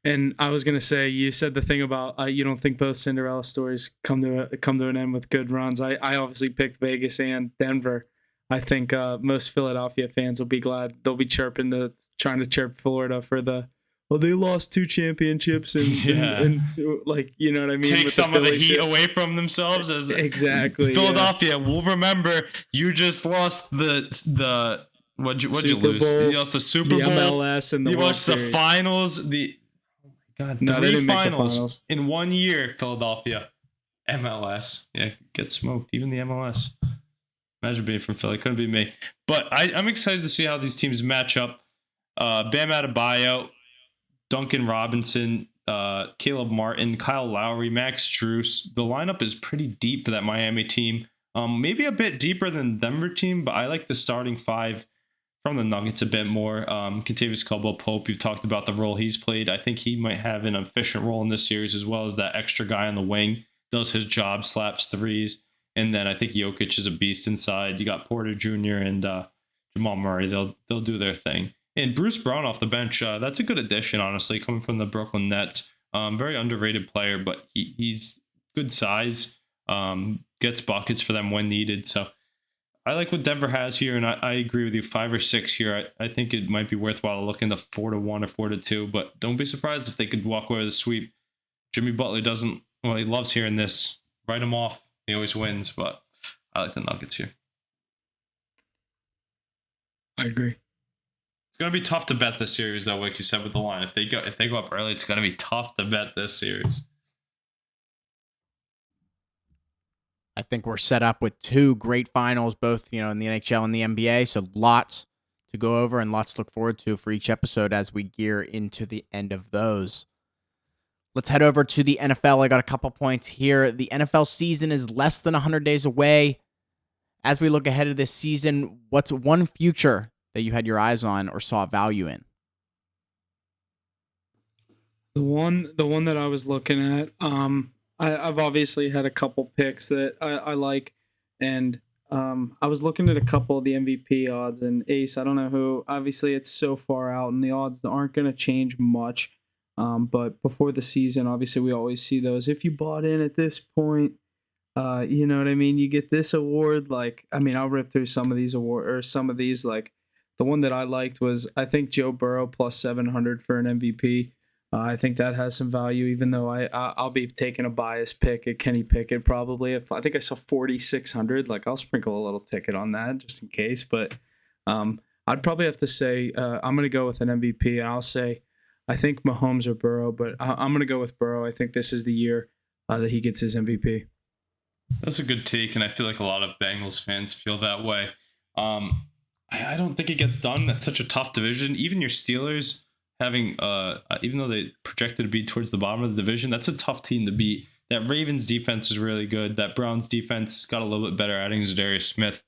And I was gonna say, you said the thing about you don't think both Cinderella stories come to an end with good runs. I obviously picked Vegas and Denver. I think most Philadelphia fans will be glad. They'll be trying to chirp Florida for they lost 2 championships and like, you know what I mean. Take some of the heat away from themselves. As exactly. Philadelphia, we'll remember you just lost the what'd you lose? You lost the Super Bowl, MLS, and you lost the finals. God, no, they didn't make the finals in 1 year. Philadelphia, MLS, get smoked. Even the MLS. Imagine being from Philly. Couldn't be me. But I'm excited to see how these teams match up. Bam Adebayo, Duncan Robinson, Caleb Martin, Kyle Lowry, Max Strus. The lineup is pretty deep for that Miami team. Maybe a bit deeper than the Denver team, but I like the starting 5 from the Nuggets a bit more. Kentavious Caldwell-Pope, you've talked about the role he's played. I think he might have an efficient role in this series, as well as that extra guy on the wing. Does his job, slaps threes. And then I think Jokic is a beast inside. You got Porter Jr. and Jamal Murray. They'll do their thing. And Bruce Brown off the bench, that's a good addition, honestly, coming from the Brooklyn Nets. Very underrated player, but he's good size, gets buckets for them when needed. So I like what Denver has here, and I agree with you. 5 or 6 here. I think it might be worthwhile to look into 4-1 or 4-2, but don't be surprised if they could walk away with a sweep. Jimmy Butler he loves hearing this. Write him off. He always wins, but I like the Nuggets here. I agree. It's gonna be tough to bet this series, though, like you said with the line. If they go up early, it's gonna be tough to bet this series. I think we're set up with 2 great finals, both in the NHL and the NBA. So lots to go over and lots to look forward to for each episode as we gear into the end of those. Let's head over to the NFL. I got a couple points here. The NFL season is less than 100 days away. As we look ahead of this season, what's one future that you had your eyes on or saw value in? The one that I was looking at, I've obviously had a couple picks that I like, and I was looking at a couple of the MVP odds, and Ace, I don't know who. Obviously, it's so far out, and the odds aren't going to change much. But before the season, obviously, we always see those. If you bought in at this point, you know what I mean? You get this award. I'll rip through some of these like the one that I liked was, I think, Joe Burrow plus 700 for an MVP. I think that has some value, even though I'll be taking a biased pick at Kenny Pickett probably. I think I saw 4,600. I'll sprinkle a little ticket on that just in case. But I'd probably have to say I'm going to go with an MVP, and I'll say I think Mahomes or Burrow, but I'm going to go with Burrow. I think this is the year that he gets his MVP. That's a good take, and I feel like a lot of Bengals fans feel that way. I don't think it gets done. That's such a tough division. Even your Steelers having, even though they projected to be towards the bottom of the division, that's a tough team to beat. That Ravens defense is really good. That Browns defense got a little bit better, adding Zadarius Smith.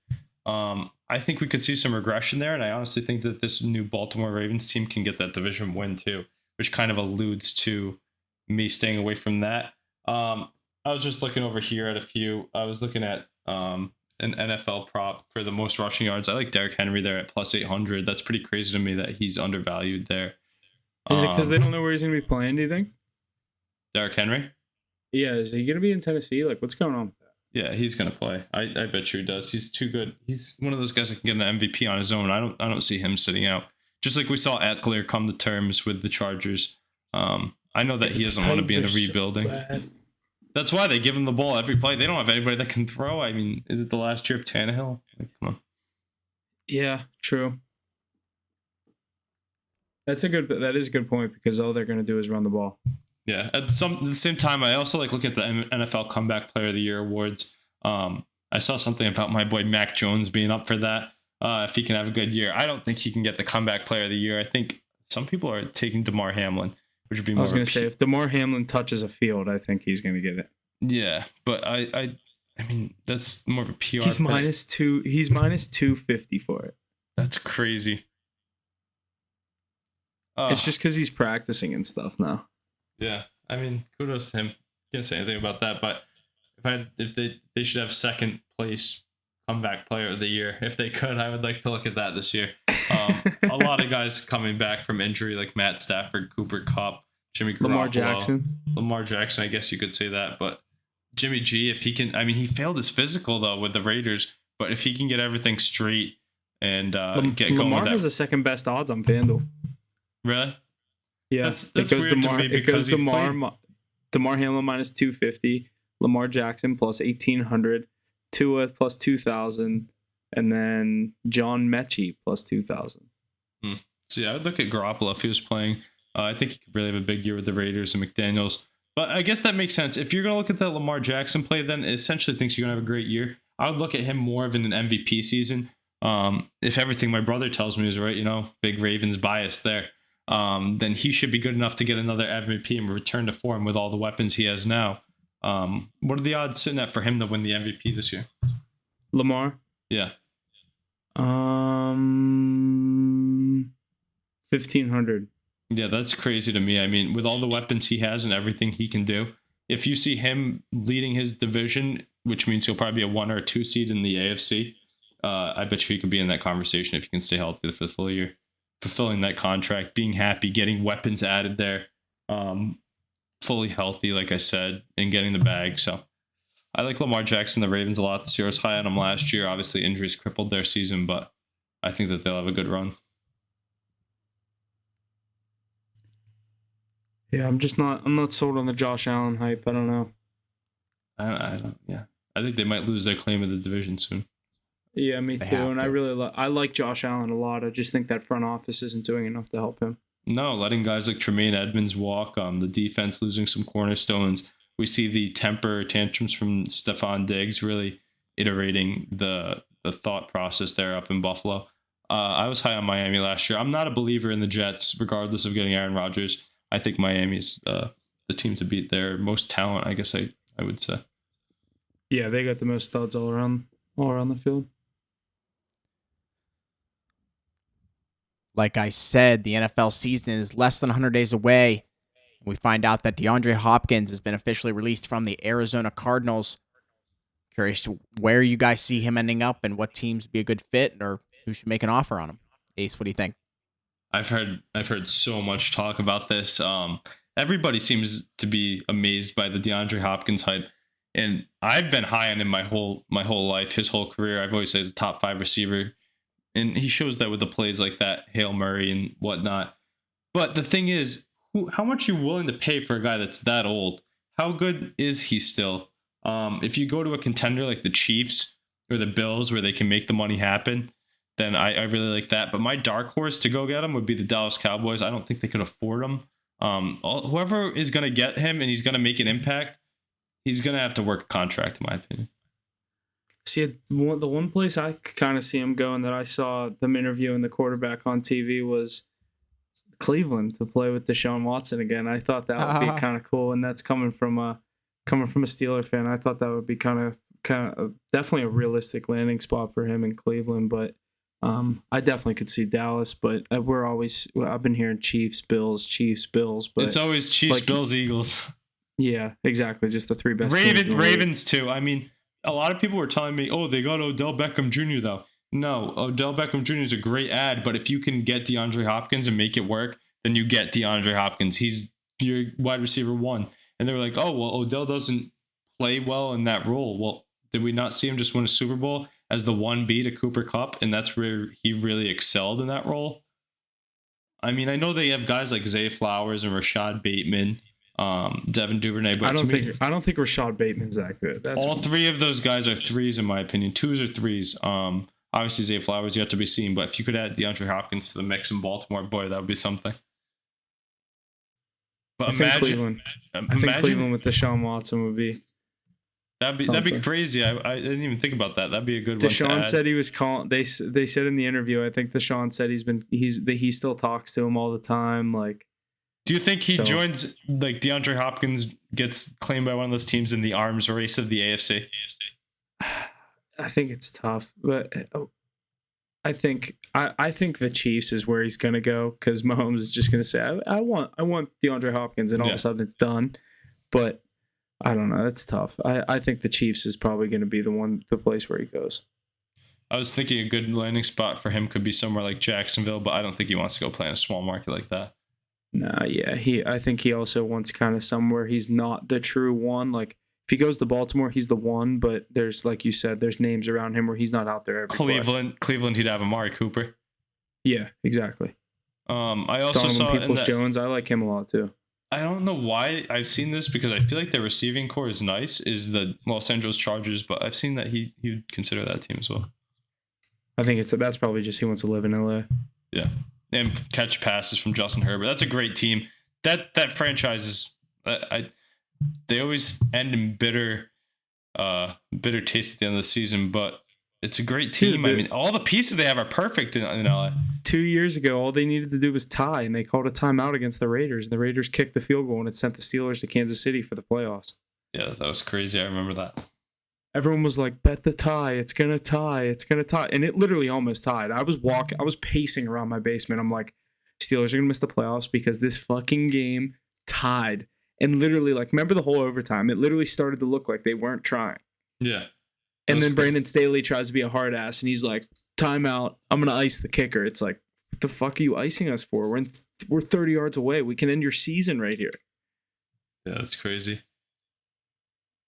I think we could see some regression there, and I honestly think that this new Baltimore Ravens team can get that division win too, which kind of alludes to me staying away from that. I was just looking over here at a few. I was looking at an NFL prop for the most rushing yards. I like Derrick Henry there at plus 800. That's pretty crazy to me that he's undervalued there. Is it because they don't know where he's going to be playing, do you think? Derrick Henry? Yeah, is he going to be in Tennessee? Like, what's going on with that? Yeah, he's going to play. I bet you he does. He's too good. He's one of those guys that can get an MVP on his own. I don't see him sitting out. Just like we saw Eckler come to terms with the Chargers. I know that he doesn't want to be in a rebuilding. So that's why they give him the ball every play. They don't have anybody that can throw. I mean, is it the last year of Tannehill? Like, come on. Yeah, true. That is a good point because all they're going to do is run the ball. Yeah. At the same time, I also look at the NFL Comeback Player of the Year awards. I saw something about my boy Mac Jones being up for that. If he can have a good year, I don't think he can get the Comeback Player of the Year. I think some people are taking DeMar Hamlin, which would be more. I was going to say, if DeMar Hamlin touches a field, I think he's going to get it. Yeah, but I mean, that's more of a PR. He's minus 250 for it. That's crazy. It's just because he's practicing and stuff now. Yeah, I mean, kudos to him. Can't say anything about that, but if they should have second place Comeback Player of the Year. If they could, I would like to look at that this year. A lot of guys coming back from injury, like Matt Stafford, Cooper Kupp, Jimmy Garoppolo, Lamar Jackson. I guess you could say that, but Jimmy G, if he can, I mean, he failed his physical though with the Raiders, but if he can get everything straight and get going, Lamar has the second best odds on FanDuel. Really? Yeah, that's weird to me because DeMar Hamlin minus 250, Lamar Jackson plus 1800, Tua plus 2000, and then John Mechie plus 2000. So yeah, I would look at Garoppolo if he was playing. I think he could really have a big year with the Raiders and McDaniels. But I guess that makes sense. If you're going to look at that Lamar Jackson play, then it essentially thinks you're going to have a great year. I would look at him more of in an MVP season. If everything my brother tells me is right, big Ravens bias there, then he should be good enough to get another MVP and return to form with all the weapons he has now. What are the odds sitting at for him to win the MVP this year? Lamar? Yeah. 1,500. Yeah, that's crazy to me. I mean, with all the weapons he has and everything he can do, if you see him leading his division, which means he'll probably be a 1 or 2 seed in the AFC, I bet you he could be in that conversation if he can stay healthy for the full year. Fulfilling that contract, being happy, getting weapons added there, fully healthy, like I said, and getting the bag. So I like Lamar Jackson, the Ravens, a lot this year. I was high on him last year. Obviously, injuries crippled their season, but I think that they'll have a good run. Yeah, I'm not sold on the Josh Allen hype. I don't know. I don't. Yeah, I think they might lose their claim of the division soon. Yeah, me too. And I like Josh Allen a lot. I just think that front office isn't doing enough to help him. No, letting guys like Tremaine Edmonds walk. The defense losing some cornerstones. We see the temper tantrums from Stephon Diggs really iterating the thought process there up in Buffalo. I was high on Miami last year. I'm not a believer in the Jets, regardless of getting Aaron Rodgers. I think Miami's the team to beat. Their most talent, I guess I would say. Yeah, they got the most studs all around the field. Like I said, the NFL season is less than 100 days away. We find out that DeAndre Hopkins has been officially released from the Arizona Cardinals. Curious where you guys see him ending up and what teams would be a good fit or who should make an offer on him. Ace, what do you think? I've heard so much talk about this. Everybody seems to be amazed by the DeAndre Hopkins hype, and I've been high on him my whole life, his whole career. I've always said he's a top 5 receiver, and he shows that with the plays like that Hail Mary and whatnot. But the thing is, how much are you willing to pay for a guy that's that old? How good is he still? If you go to a contender like the Chiefs or the Bills where they can make the money happen, then I really like that. But my dark horse to go get him would be the Dallas Cowboys. I don't think they could afford him. Whoever is going to get him and he's going to make an impact, he's going to have to work a contract, in my opinion. See, the one place I could kind of see him going that I saw them interviewing the quarterback on TV was Cleveland to play with Deshaun Watson again. I thought that would be kind of cool, and that's coming from a Steeler fan. I thought that would be kind of definitely a realistic landing spot for him in Cleveland, but I definitely could see Dallas, but I've been hearing Chiefs, Bills, but It's always Chiefs, like, Bills, Eagles. Yeah, exactly. Just the three best teams in the league. Ravens too. I mean, a lot of people were telling me, oh, they got Odell Beckham Jr. though. No, Odell Beckham Jr. is a great ad, but if you can get DeAndre Hopkins and make it work, then you get DeAndre Hopkins. He's your wide receiver 1. And they were like, oh, well, Odell doesn't play well in that role. Well, did we not see him just win a Super Bowl as the 1B to Cooper Kupp? And that's where he really excelled in that role. I mean, I know they have guys like Zay Flowers and Rashad Bateman, Devin Duvernay, but I don't think Rashad Bateman's that good. All 3 of those guys are 3s in my opinion. 2s or 3s. Obviously Zay Flowers yet to be seen, but if you could add DeAndre Hopkins to the mix in Baltimore, boy, that would be something. But I think Cleveland with Deshaun Watson would be. That'd be crazy. I didn't even think about that. That'd be a good one. Deshaun said he was calling. They said in the interview. I think Deshaun said he still talks to him all the time. Like, do you think he joins, like DeAndre Hopkins gets claimed by one of those teams in the arms race of the AFC? I think it's tough, but I think the Chiefs is where he's gonna go because Mahomes is just gonna say, I want DeAndre Hopkins, and all of a sudden it's done. But I don't know. It's tough. I think the Chiefs is probably going to be the place where he goes. I was thinking a good landing spot for him could be somewhere like Jacksonville, but I don't think he wants to go play in a small market like that. Nah, yeah. I think he also wants kind of somewhere he's not the true one. Like, if he goes to Baltimore, he's the one, but there's, like you said, there's names around him where he's not out there every Cleveland, he'd have Amari Cooper. Yeah, exactly. I also saw Peoples-Jones. I like him a lot too. I don't know why I've seen this because I feel like their receiving core is nice, is the Los Angeles Chargers, but I've seen that he'd consider that team as well. I think that's probably just he wants to live in LA. Yeah. And catch passes from Justin Herbert. That's a great team. That franchise is they always end in bitter taste at the end of the season, but it's a great team. I mean, all the pieces they have are perfect in LA. 2 years ago, all they needed to do was tie, and they called a timeout against the Raiders. And the Raiders kicked the field goal, and it sent the Steelers to Kansas City for the playoffs. Yeah, that was crazy. I remember that. Everyone was like, bet the tie. It's going to tie. It's going to tie. And it literally almost tied. I was pacing around my basement. I'm like, Steelers are going to miss the playoffs because this fucking game tied. And literally, like, remember the whole overtime? It literally started to look like they weren't trying. Yeah. And then Brandon Staley tries to be a hard ass, and he's like, timeout. I'm going to ice the kicker. It's like, what the fuck are you icing us for? We're 30 yards away. We can end your season right here. Yeah, that's crazy.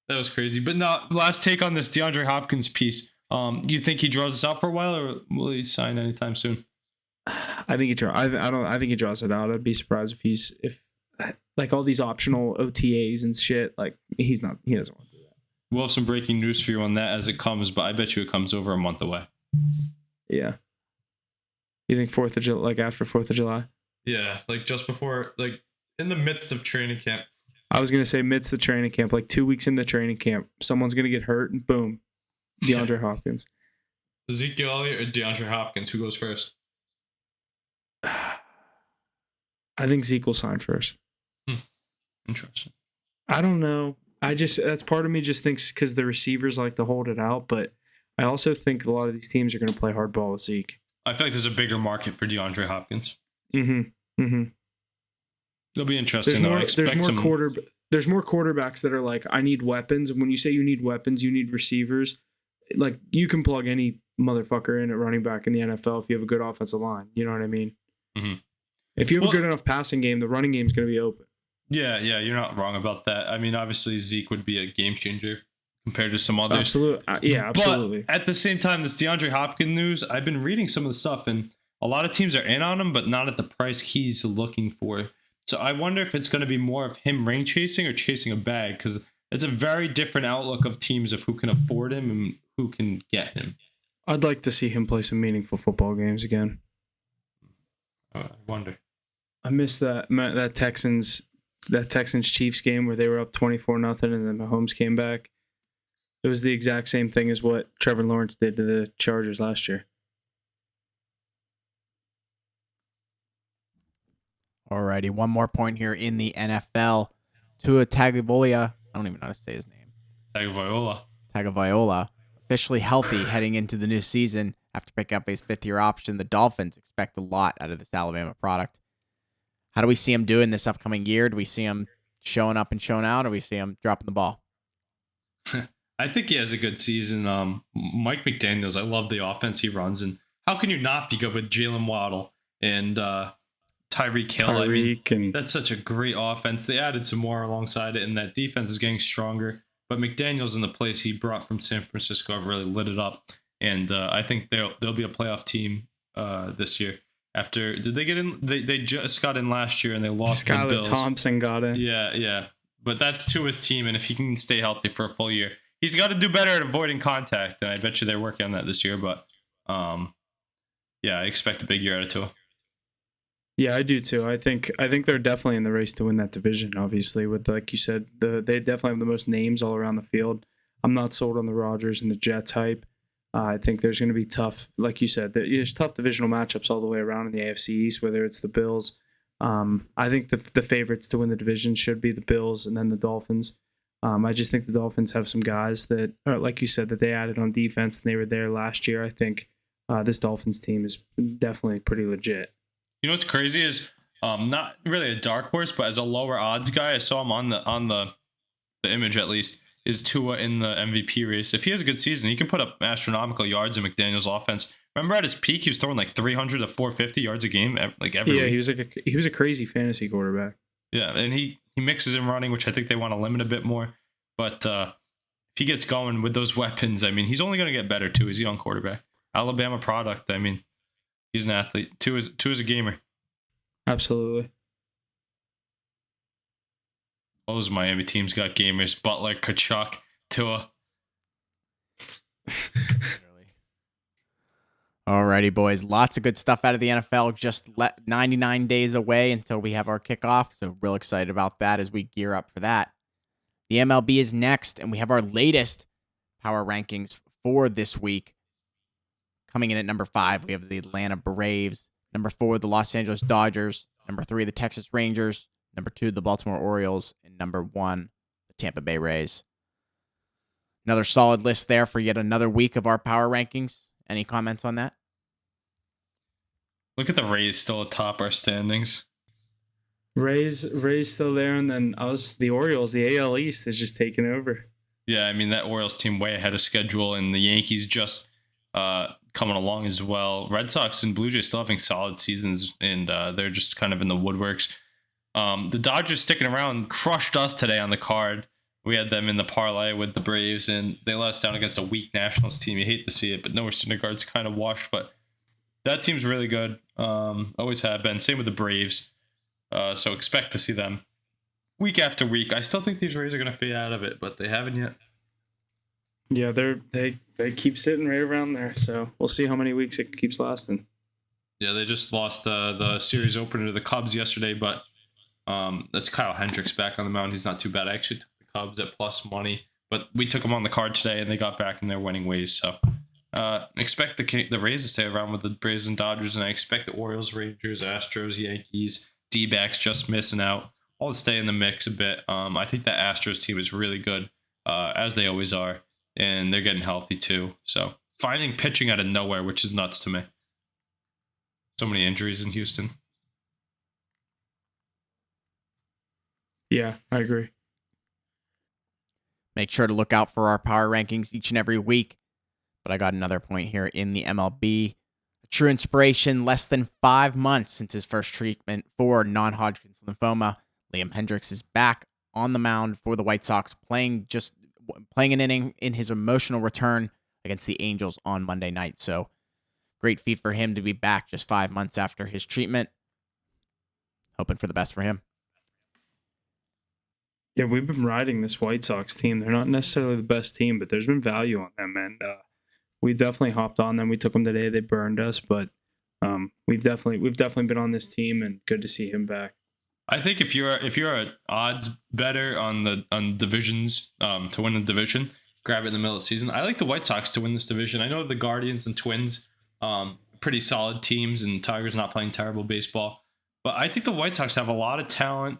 That was crazy. But now, last take on this DeAndre Hopkins piece. You think he draws us out for a while, or will he sign anytime soon? I think he I think he draws it out. I'd be surprised if like all these optional OTAs and shit. Like he doesn't want to do that. We'll have some breaking news for you on that as it comes, but I bet you it comes over a month away. Yeah. You think 4th of July, like after 4th of July? Yeah, like just before, like in the midst of training camp. I was going to say midst the training camp, like 2 weeks into training camp, someone's going to get hurt and boom, DeAndre Hopkins. Ezekiel Elliott or DeAndre Hopkins? Who goes first? I think Zeke will sign first. Interesting. I don't know. That's part of me just thinks because the receivers like to hold it out, but I also think a lot of these teams are going to play hardball with Zeke. I feel like there's a bigger market for DeAndre Hopkins. Mm-hmm. Mm-hmm. It'll be interesting. There's more quarterbacks that are like, I need weapons. And when you say you need weapons, you need receivers. Like, you can plug any motherfucker in at running back in the NFL if you have a good offensive line. You know what I mean? Mm-hmm. If you have a good enough passing game, the running game is going to be open. Yeah, you're not wrong about that. I mean, obviously, Zeke would be a game changer compared to some others. Absolutely. Yeah, absolutely. But at the same time, this DeAndre Hopkins news, I've been reading some of the stuff, and a lot of teams are in on him, but not at the price he's looking for. So I wonder if it's going to be more of him ring chasing or chasing a bag, because it's a very different outlook of teams of who can afford him and who can get him. I'd like to see him play some meaningful football games again. I wonder. I missed that Texans Chiefs game where they were up 24-0 and then Mahomes came back. It was the exact same thing as what Trevor Lawrence did to the Chargers last year. Alrighty, one more point here in the NFL. Tua Tagovailoa, I don't even know how to say his name. Tagovailoa. Officially healthy heading into the new season after picking up his fifth-year option. The Dolphins expect a lot out of this Alabama product. How do we see him doing this upcoming year? Do we see him showing up and showing out, or do we see him dropping the ball? I think he has a good season. Mike McDaniels, I love the offense he runs, and how can you not be good with Jalen Waddle and Tyreek Hill? That's such a great offense. They added some more alongside it, and that defense is getting stronger. But McDaniels and the plays he brought from San Francisco have really lit it up, and I think they'll be a playoff team this year. After did they get in? They just got in last year and they lost. Skylar Thompson got in. Yeah. But that's to his team, and if he can stay healthy for a full year, he's got to do better at avoiding contact. And I bet you they're working on that this year. But I expect a big year out of Tua. Yeah, I do too. I think they're definitely in the race to win that division. Obviously, with like you said, they definitely have the most names all around the field. I'm not sold on the Rodgers and the Jets hype. I think there's going to be tough, like you said, there's tough divisional matchups all the way around in the AFC East, whether it's the Bills. I think the favorites to win the division should be the Bills and then the Dolphins. I just think the Dolphins have some guys that, like you said, that they added on defense and they were there last year. I think this Dolphins team is definitely pretty legit. You know what's crazy is not really a dark horse, but as a lower odds guy, I saw him on the image at least. Is Tua in the MVP race? If he has a good season, he can put up astronomical yards in McDaniel's offense. Remember at his peak, he was throwing like 300 to 450 yards a game, like every week. he was a crazy fantasy quarterback. Yeah, and he mixes in running, which I think they want to limit a bit more. But if he gets going with those weapons, I mean, he's only going to get better too. He's a young quarterback, Alabama product. I mean, he's an athlete. Tua is a gamer. Absolutely. All those Miami teams got gamers. Butler, Kachuk, Tua. Alrighty, boys. Lots of good stuff out of the NFL. Just 99 days away until we have our kickoff. So real excited about that as we gear up for that. The MLB is next, and we have our latest power rankings for this week. Coming in at number 5, we have the Atlanta Braves. Number 4, the Los Angeles Dodgers. Number 3, the Texas Rangers. Number 2, the Baltimore Orioles. And number 1, the Tampa Bay Rays. Another solid list there for yet another week of our power rankings. Any comments on that? Look at the Rays still atop our standings. Rays still there, and then the Orioles, the AL East is just taking over. Yeah, I mean, that Orioles team way ahead of schedule, and the Yankees just coming along as well. Red Sox and Blue Jays still having solid seasons, and they're just kind of in the woodworks. The Dodgers sticking around crushed us today on the card. We had them in the parlay with the Braves, and they let us down against a weak Nationals team. You hate to see it, but Noah Syndergaard's kind of washed, but that team's really good. Always have been. Same with the Braves. So expect to see them week after week. I still think these Rays are going to fade out of it, but they haven't yet. Yeah, they keep sitting right around there, so we'll see how many weeks it keeps lasting. Yeah, they just lost the series opener to the Cubs yesterday, but that's Kyle Hendricks back on the mound. He's not too bad. I actually took the Cubs at plus money, but we took them on the card today, and they got back in their winning ways. So expect the Rays to stay around with the Braves and Dodgers, and I expect the Orioles, Rangers, Astros, Yankees, D-backs just missing out, all to stay in the mix a bit. I think that Astros team is really good, as they always are, and they're getting healthy too. So finding pitching out of nowhere, which is nuts to me. So many injuries in Houston. Yeah, I agree. Make sure to look out for our power rankings each and every week. But I got another point here in the MLB. A true inspiration, less than 5 months since his first treatment for non-Hodgkin's lymphoma. Liam Hendriks is back on the mound for the White Sox, playing an inning in his emotional return against the Angels on Monday night. So great feat for him to be back just 5 months after his treatment. Hoping for the best for him. Yeah, we've been riding this White Sox team. They're not necessarily the best team, but there's been value on them, and we definitely hopped on them. We took them today. They burned us, but we've definitely been on this team, and good to see him back. I think if you're an odds better on divisions to win the division, grab it in the middle of the season. I like the White Sox to win this division. I know the Guardians and Twins, pretty solid teams, and Tigers not playing terrible baseball, but I think the White Sox have a lot of talent.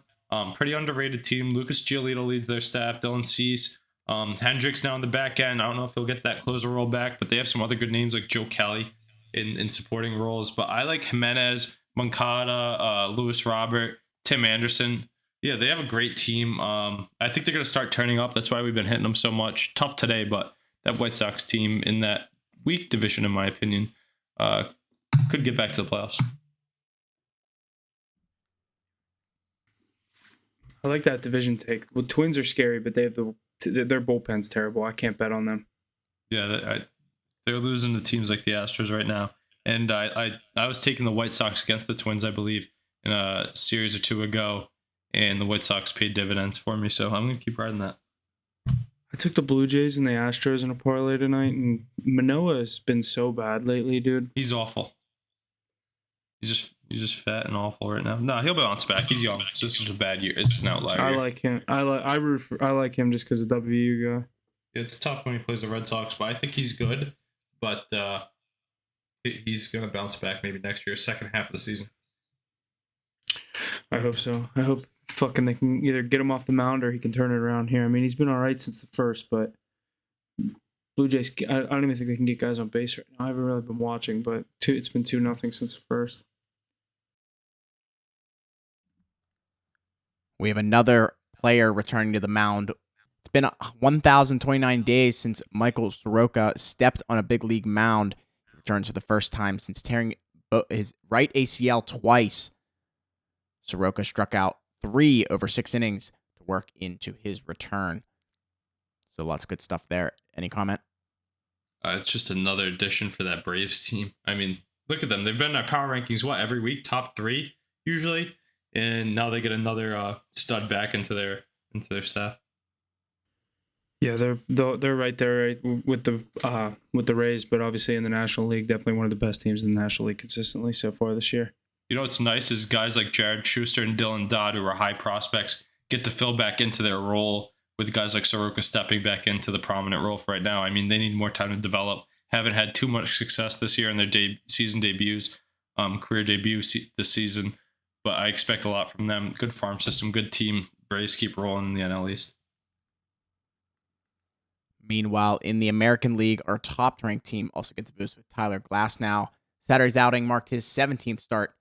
Pretty underrated team. Lucas Giolito leads their staff. Dylan Cease, Hendricks now on the back end. I don't know if he'll get that closer role back, but they have some other good names like Joe Kelly. in supporting roles. But I like Jimenez, Moncada, Lewis Robert, Tim Anderson. Yeah, they have a great team. I think they're going to start turning up. That's why we've been hitting them so much. Tough today, but that White Sox team in that weak division, in my opinion, could get back to the playoffs. I like that division take. Well, Twins are scary, but they have their bullpen's terrible. I can't bet on them. Yeah, they're losing to teams like the Astros right now. And I was taking the White Sox against the Twins, I believe, in a series or two ago, and the White Sox paid dividends for me, so I'm going to keep riding that. I took the Blue Jays and the Astros in a parlay tonight, and Manoah has been so bad lately, dude. He's awful. He's just fat and awful right now. No, he'll bounce back. He's young, so this is a bad year. It's an outlier. I like him. I like him just because of W guy. It's tough when he plays the Red Sox, but I think he's good. But he's going to bounce back maybe next year, second half of the season. I hope so. I hope fucking they can either get him off the mound or he can turn it around here. I mean, he's been all right since the first, but Blue Jays, I don't even think they can get guys on base right now. I haven't really been watching, but it's been 2-0 since the first. We have another player returning to the mound. It's been 1,029 days since Michael Soroka stepped on a big league mound. He returns for the first time since tearing his right ACL twice. Soroka struck out 3 over 6 innings to work into his return. So lots of good stuff there. Any comment? It's just another addition for that Braves team. I mean, look at them. They've been in our power rankings, every week? Top 3, usually. And now they get another stud back into their staff. Yeah, they're right there with the Rays, but obviously in the National League, definitely one of the best teams in the National League consistently so far this year. You know what's nice is guys like Jared Schuster and Dylan Dodd, who are high prospects, get to fill back into their role with guys like Soroka stepping back into the prominent role for right now. I mean, they need more time to develop. Haven't had too much success this year in their season debuts, career debut this season, but I expect a lot from them. Good farm system, good team. Braves keep rolling in the NL East. Meanwhile, in the American League, our top-ranked team also gets a boost with Tyler Glasnow. Saturday's outing marked his 17th start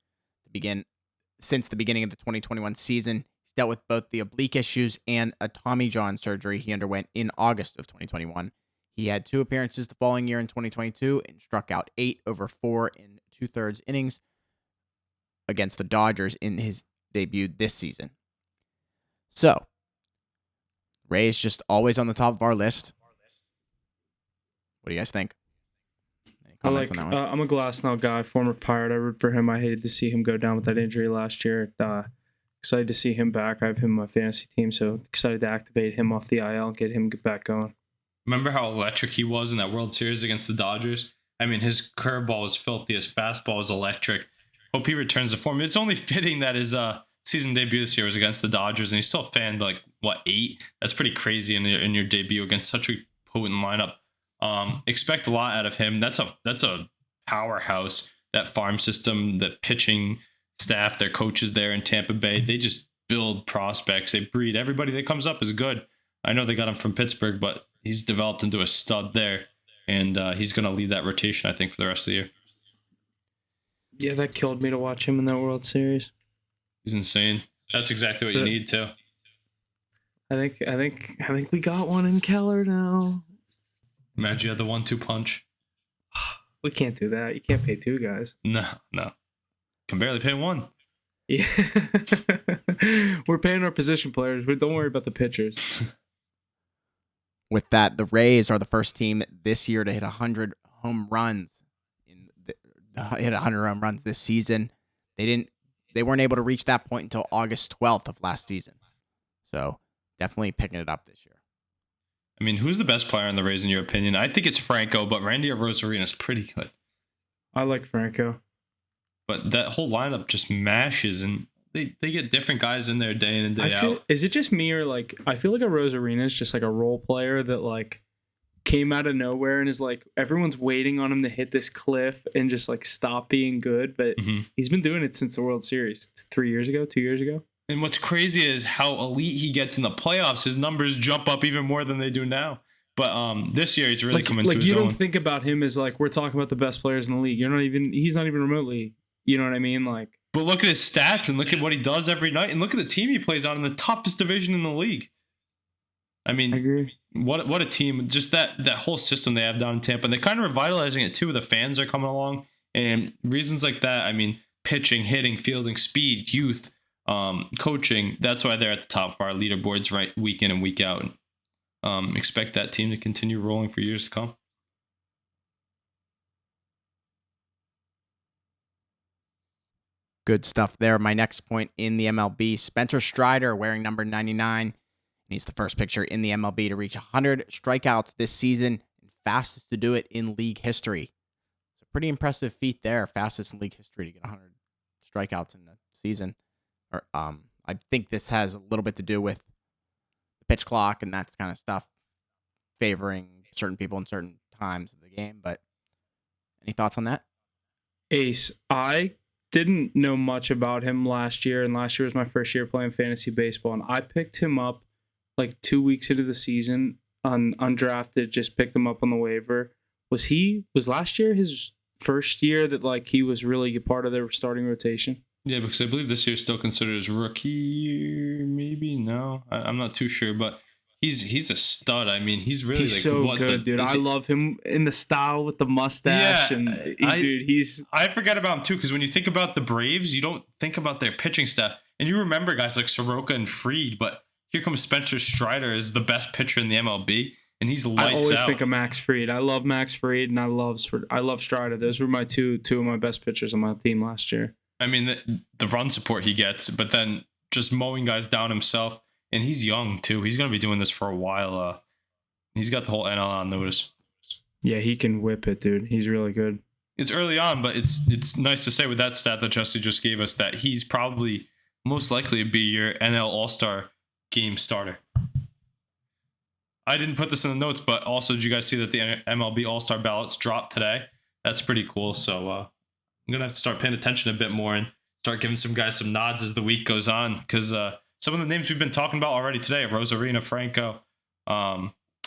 since the beginning of the 2021 season. He's dealt with both the oblique issues and a Tommy John surgery he underwent in August of 2021. He had 2 appearances the following year in 2022 and struck out 8 over 4 in 2/3 innings against the Dodgers in his debut this season. So, Ray's just always on the top of our list. What do you guys think? Any comments on that one? I'm a Glasnow guy, former Pirate. I root for him. I hated to see him go down with that injury last year. Excited to see him back. I have him on my fantasy team, so excited to activate him off the IL and get him back going. Remember how electric he was in that World Series against the Dodgers? I mean, his curveball was filthy. His fastball was electric. Hope he returns to form. It's only fitting that his season debut this year was against the Dodgers, and he's still fanned 8? That's pretty crazy in your debut against such a potent lineup. Expect a lot out of him. That's a powerhouse. That farm system, the pitching staff, their coaches there in Tampa Bay, they just build prospects. They breed. Everybody that comes up is good. I know they got him from Pittsburgh, but he's developed into a stud there, and he's going to lead that rotation, I think, for the rest of the year. Yeah, that killed me to watch him in that World Series. He's insane. That's exactly what you need too. I think we got one in Keller now. Imagine you had the 1-2 punch. We can't do that. You can't pay 2 guys. No. Can barely pay 1. Yeah. We're paying our position players, but don't worry about the pitchers. With that, the Rays are the first team this year to hit 100 home runs. Hit 100 home runs this season. They weren't able to reach that point until August 12th of last season. So definitely picking it up this year. I mean, who's the best player in the Rays in your opinion? I think it's Franco, but Randy Arozarena is pretty good. I like Franco. But that whole lineup just mashes, and they get different guys in there day in and day out. Is it just me, or I feel like Arozarena is just a role player that came out of nowhere and is everyone's waiting on him to hit this cliff and just stop being good, but he's been doing it since the World Series 2 years ago. And what's crazy is how elite he gets in the playoffs. His numbers jump up even more than they do now. But this year he's really coming like to his you own. don't think about him as like we're talking about the best players in the league. He's not even remotely. You know what I mean? Like, but look at his stats and look at what he does every night, and look at the team he plays on in the toughest division in the league. I mean, I agree. What a team! Just that whole system they have down in Tampa, and they're kind of revitalizing it too. The fans are coming along, and reasons like that. I mean, pitching, hitting, fielding, speed, youth, coaching. That's why they're at the top of our leaderboards, right, week in and week out. Expect that team to continue rolling for years to come. Good stuff there. My next point in the MLB, Spencer Strider wearing number 99. He's the first pitcher in the MLB to reach 100 strikeouts this season, and fastest to do it in league history. It's a pretty impressive feat there, fastest in league history to get 100 strikeouts in the season. I think this has a little bit to do with the pitch clock and that kind of stuff favoring certain people in certain times of the game. But any thoughts on that? Ace, I didn't know much about him last year, and last year was my first year playing fantasy baseball, and I picked him up like 2 weeks into the season undrafted, just picked him up on the waiver. Was last year his first year that like he was really a part of their starting rotation? Yeah, because I believe this year is still considered his rookie year, maybe. No, I'm not too sure, but he's a stud. I mean, he's really like so good, dude. I love him in the style with the mustache, I forget about him too, because when you think about the Braves, you don't think about their pitching staff, and you remember guys like Soroka and Fried, but here comes Spencer Strider as the best pitcher in the MLB, and he's lights out. I always think of Max Fried. I love Max Fried, and I love Strider. Those were my two of my best pitchers on my team last year. I mean, the run support he gets, but then just mowing guys down himself, and he's young too. He's going to be doing this for a while. He's got the whole NL on notice. Yeah, he can whip it, dude. He's really good. It's early on, but it's nice to say with that stat that Jesse just gave us that he's probably most likely to be your NL All-Star game starter. I didn't put this in the notes, but also did you guys see that the MLB All-Star ballots dropped today? That's pretty cool. So I'm going to have to start paying attention a bit more and start giving some guys some nods as the week goes on, because some of the names we've been talking about already today, Rosarina, Franco,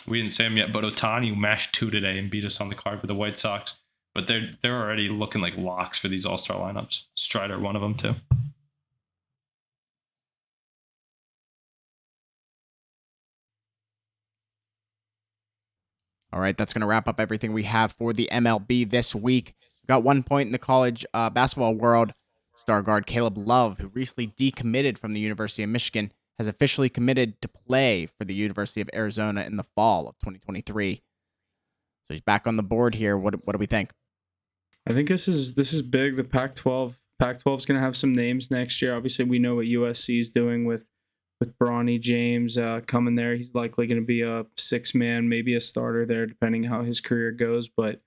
we didn't say him yet, but Ohtani mashed 2 today and beat us on the card with the White Sox. But they're already looking like locks for these All-Star lineups. Strider, one of them too. All right, that's going to wrap up everything we have for the MLB this week. We've got 1 point in the college basketball world. Star guard Caleb Love, who recently decommitted from the University of Michigan, has officially committed to play for the University of Arizona in the fall of 2023. So he's back on the board here. What do we think? I think this is big. The Pac-12 is going to have some names next year. Obviously, we know what USC is doing with Bronny James coming there. He's likely going to be a 6-man, maybe a starter there, depending how his career goes. But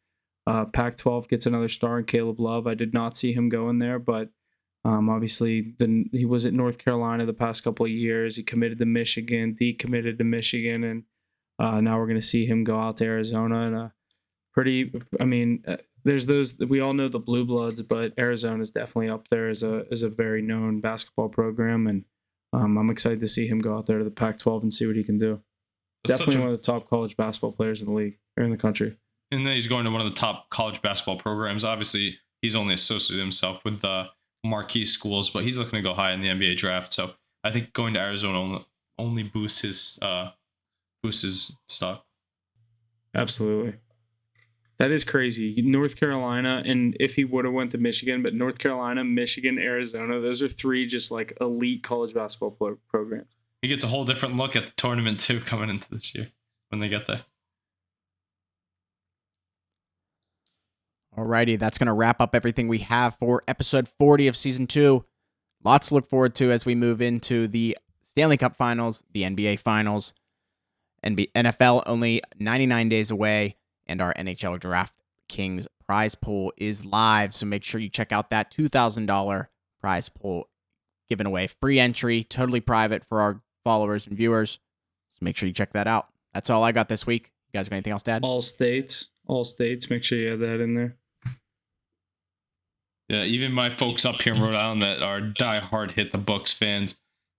Pac-12 gets another star in Caleb Love. I did not see him going there, but obviously he was at North Carolina the past couple of years. He committed to Michigan, decommitted to Michigan, and now we're going to see him go out to Arizona. And there's those, we all know the Blue Bloods, but Arizona is definitely up there as a very known basketball program, and I'm excited to see him go out there to the Pac-12 and see what he can do. Definitely one of the top college basketball players in the league or in the country. And then he's going to one of the top college basketball programs. Obviously, he's only associated himself with the marquee schools, but he's looking to go high in the NBA draft. So I think going to Arizona only boosts his stock. Absolutely. That is crazy. North Carolina, and if he would have went to Michigan, but North Carolina, Michigan, Arizona, those are 3 just like elite college basketball programs. He gets a whole different look at the tournament too coming into this year when they get there. Alrighty, that's going to wrap up everything we have for episode 40 of season 2. Lots to look forward to as we move into the Stanley Cup Finals, the NBA Finals, NFL only 99 days away, and our NHL Draft Kings prize pool is live. So make sure you check out that $2,000 prize pool given away. Free entry, totally private for our followers and viewers. So make sure you check that out. That's all I got this week. You guys got anything else to add? All states. Make sure you add that in there. Yeah, even my folks up here in Rhode Island that are diehard Hit the Books fans,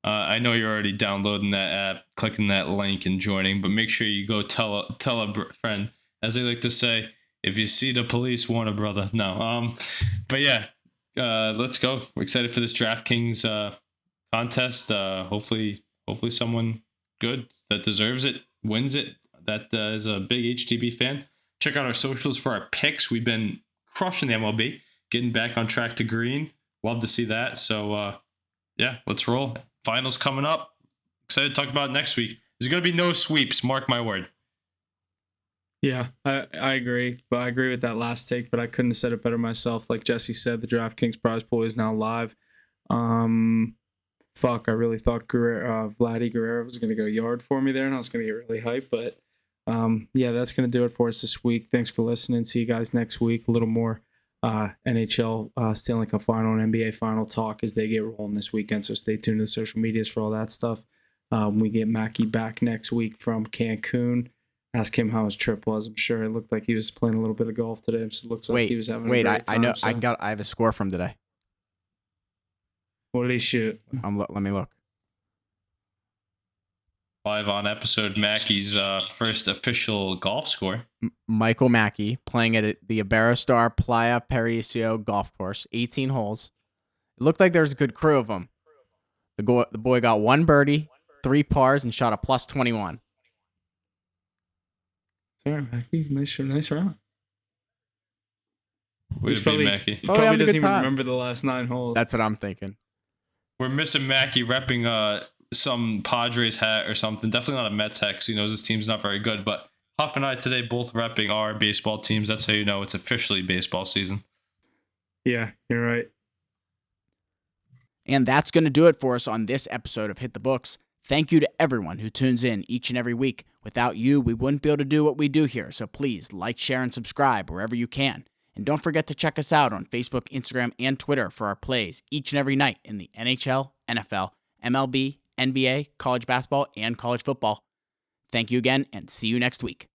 I know you're already downloading that app, clicking that link and joining, but make sure you go tell a friend, as they like to say. If you see the police, warn a brother. No, but yeah, let's go. We're excited for this DraftKings contest. Hopefully someone good that deserves it wins it. That is a big HTB fan. Check out our socials for our picks. We've been crushing the MLB, getting back on track to green. Love to see that. So yeah, let's roll. Finals coming up. Excited to talk about it next week. There's going to be no sweeps. Mark my word. Yeah, I agree. But I agree with that last take, but I couldn't have said it better myself. Like Jesse said, the DraftKings prize pool is now live. I really thought Vladdy Guerrero was going to go yard for me there, and I was going to get really hyped. But yeah, that's going to do it for us this week. Thanks for listening. See you guys next week. A little more NHL Stanley Cup final and NBA final talk as they get rolling this weekend. So stay tuned to the social medias for all that stuff. We get Mackie back next week from Cancun. Ask him how his trip was. I'm sure it looked like he was playing a little bit of golf today. So it looks like he was having a great time. I know. So. I have a score from today. What did he shoot? Let me look. Live on episode, Mackey's first official golf score. Michael Mackey playing at the Iberostar Playa Paraiso golf course, 18 holes. It looked like there was a good crew of them. The boy got 1 birdie, 3 pars, and shot a plus 21. Sorry, Mackey. Nice round. Way to be, Mackey. He probably doesn't even remember the last 9 holes. That's what I'm thinking. We're missing Mackey repping some Padres hat or something. Definitely not a Mets hat because he knows his team's not very good. But Huff and I today both repping our baseball teams. That's how you know it's officially baseball season. Yeah, you're right. And that's going to do it for us on this episode of Hit the Books. Thank you to everyone who tunes in each and every week. Without you, we wouldn't be able to do what we do here. So please like, share, and subscribe wherever you can. And don't forget to check us out on Facebook, Instagram, and Twitter for our plays each and every night in the NHL, NFL, MLB, NBA, college basketball, and college football. Thank you again, and see you next week.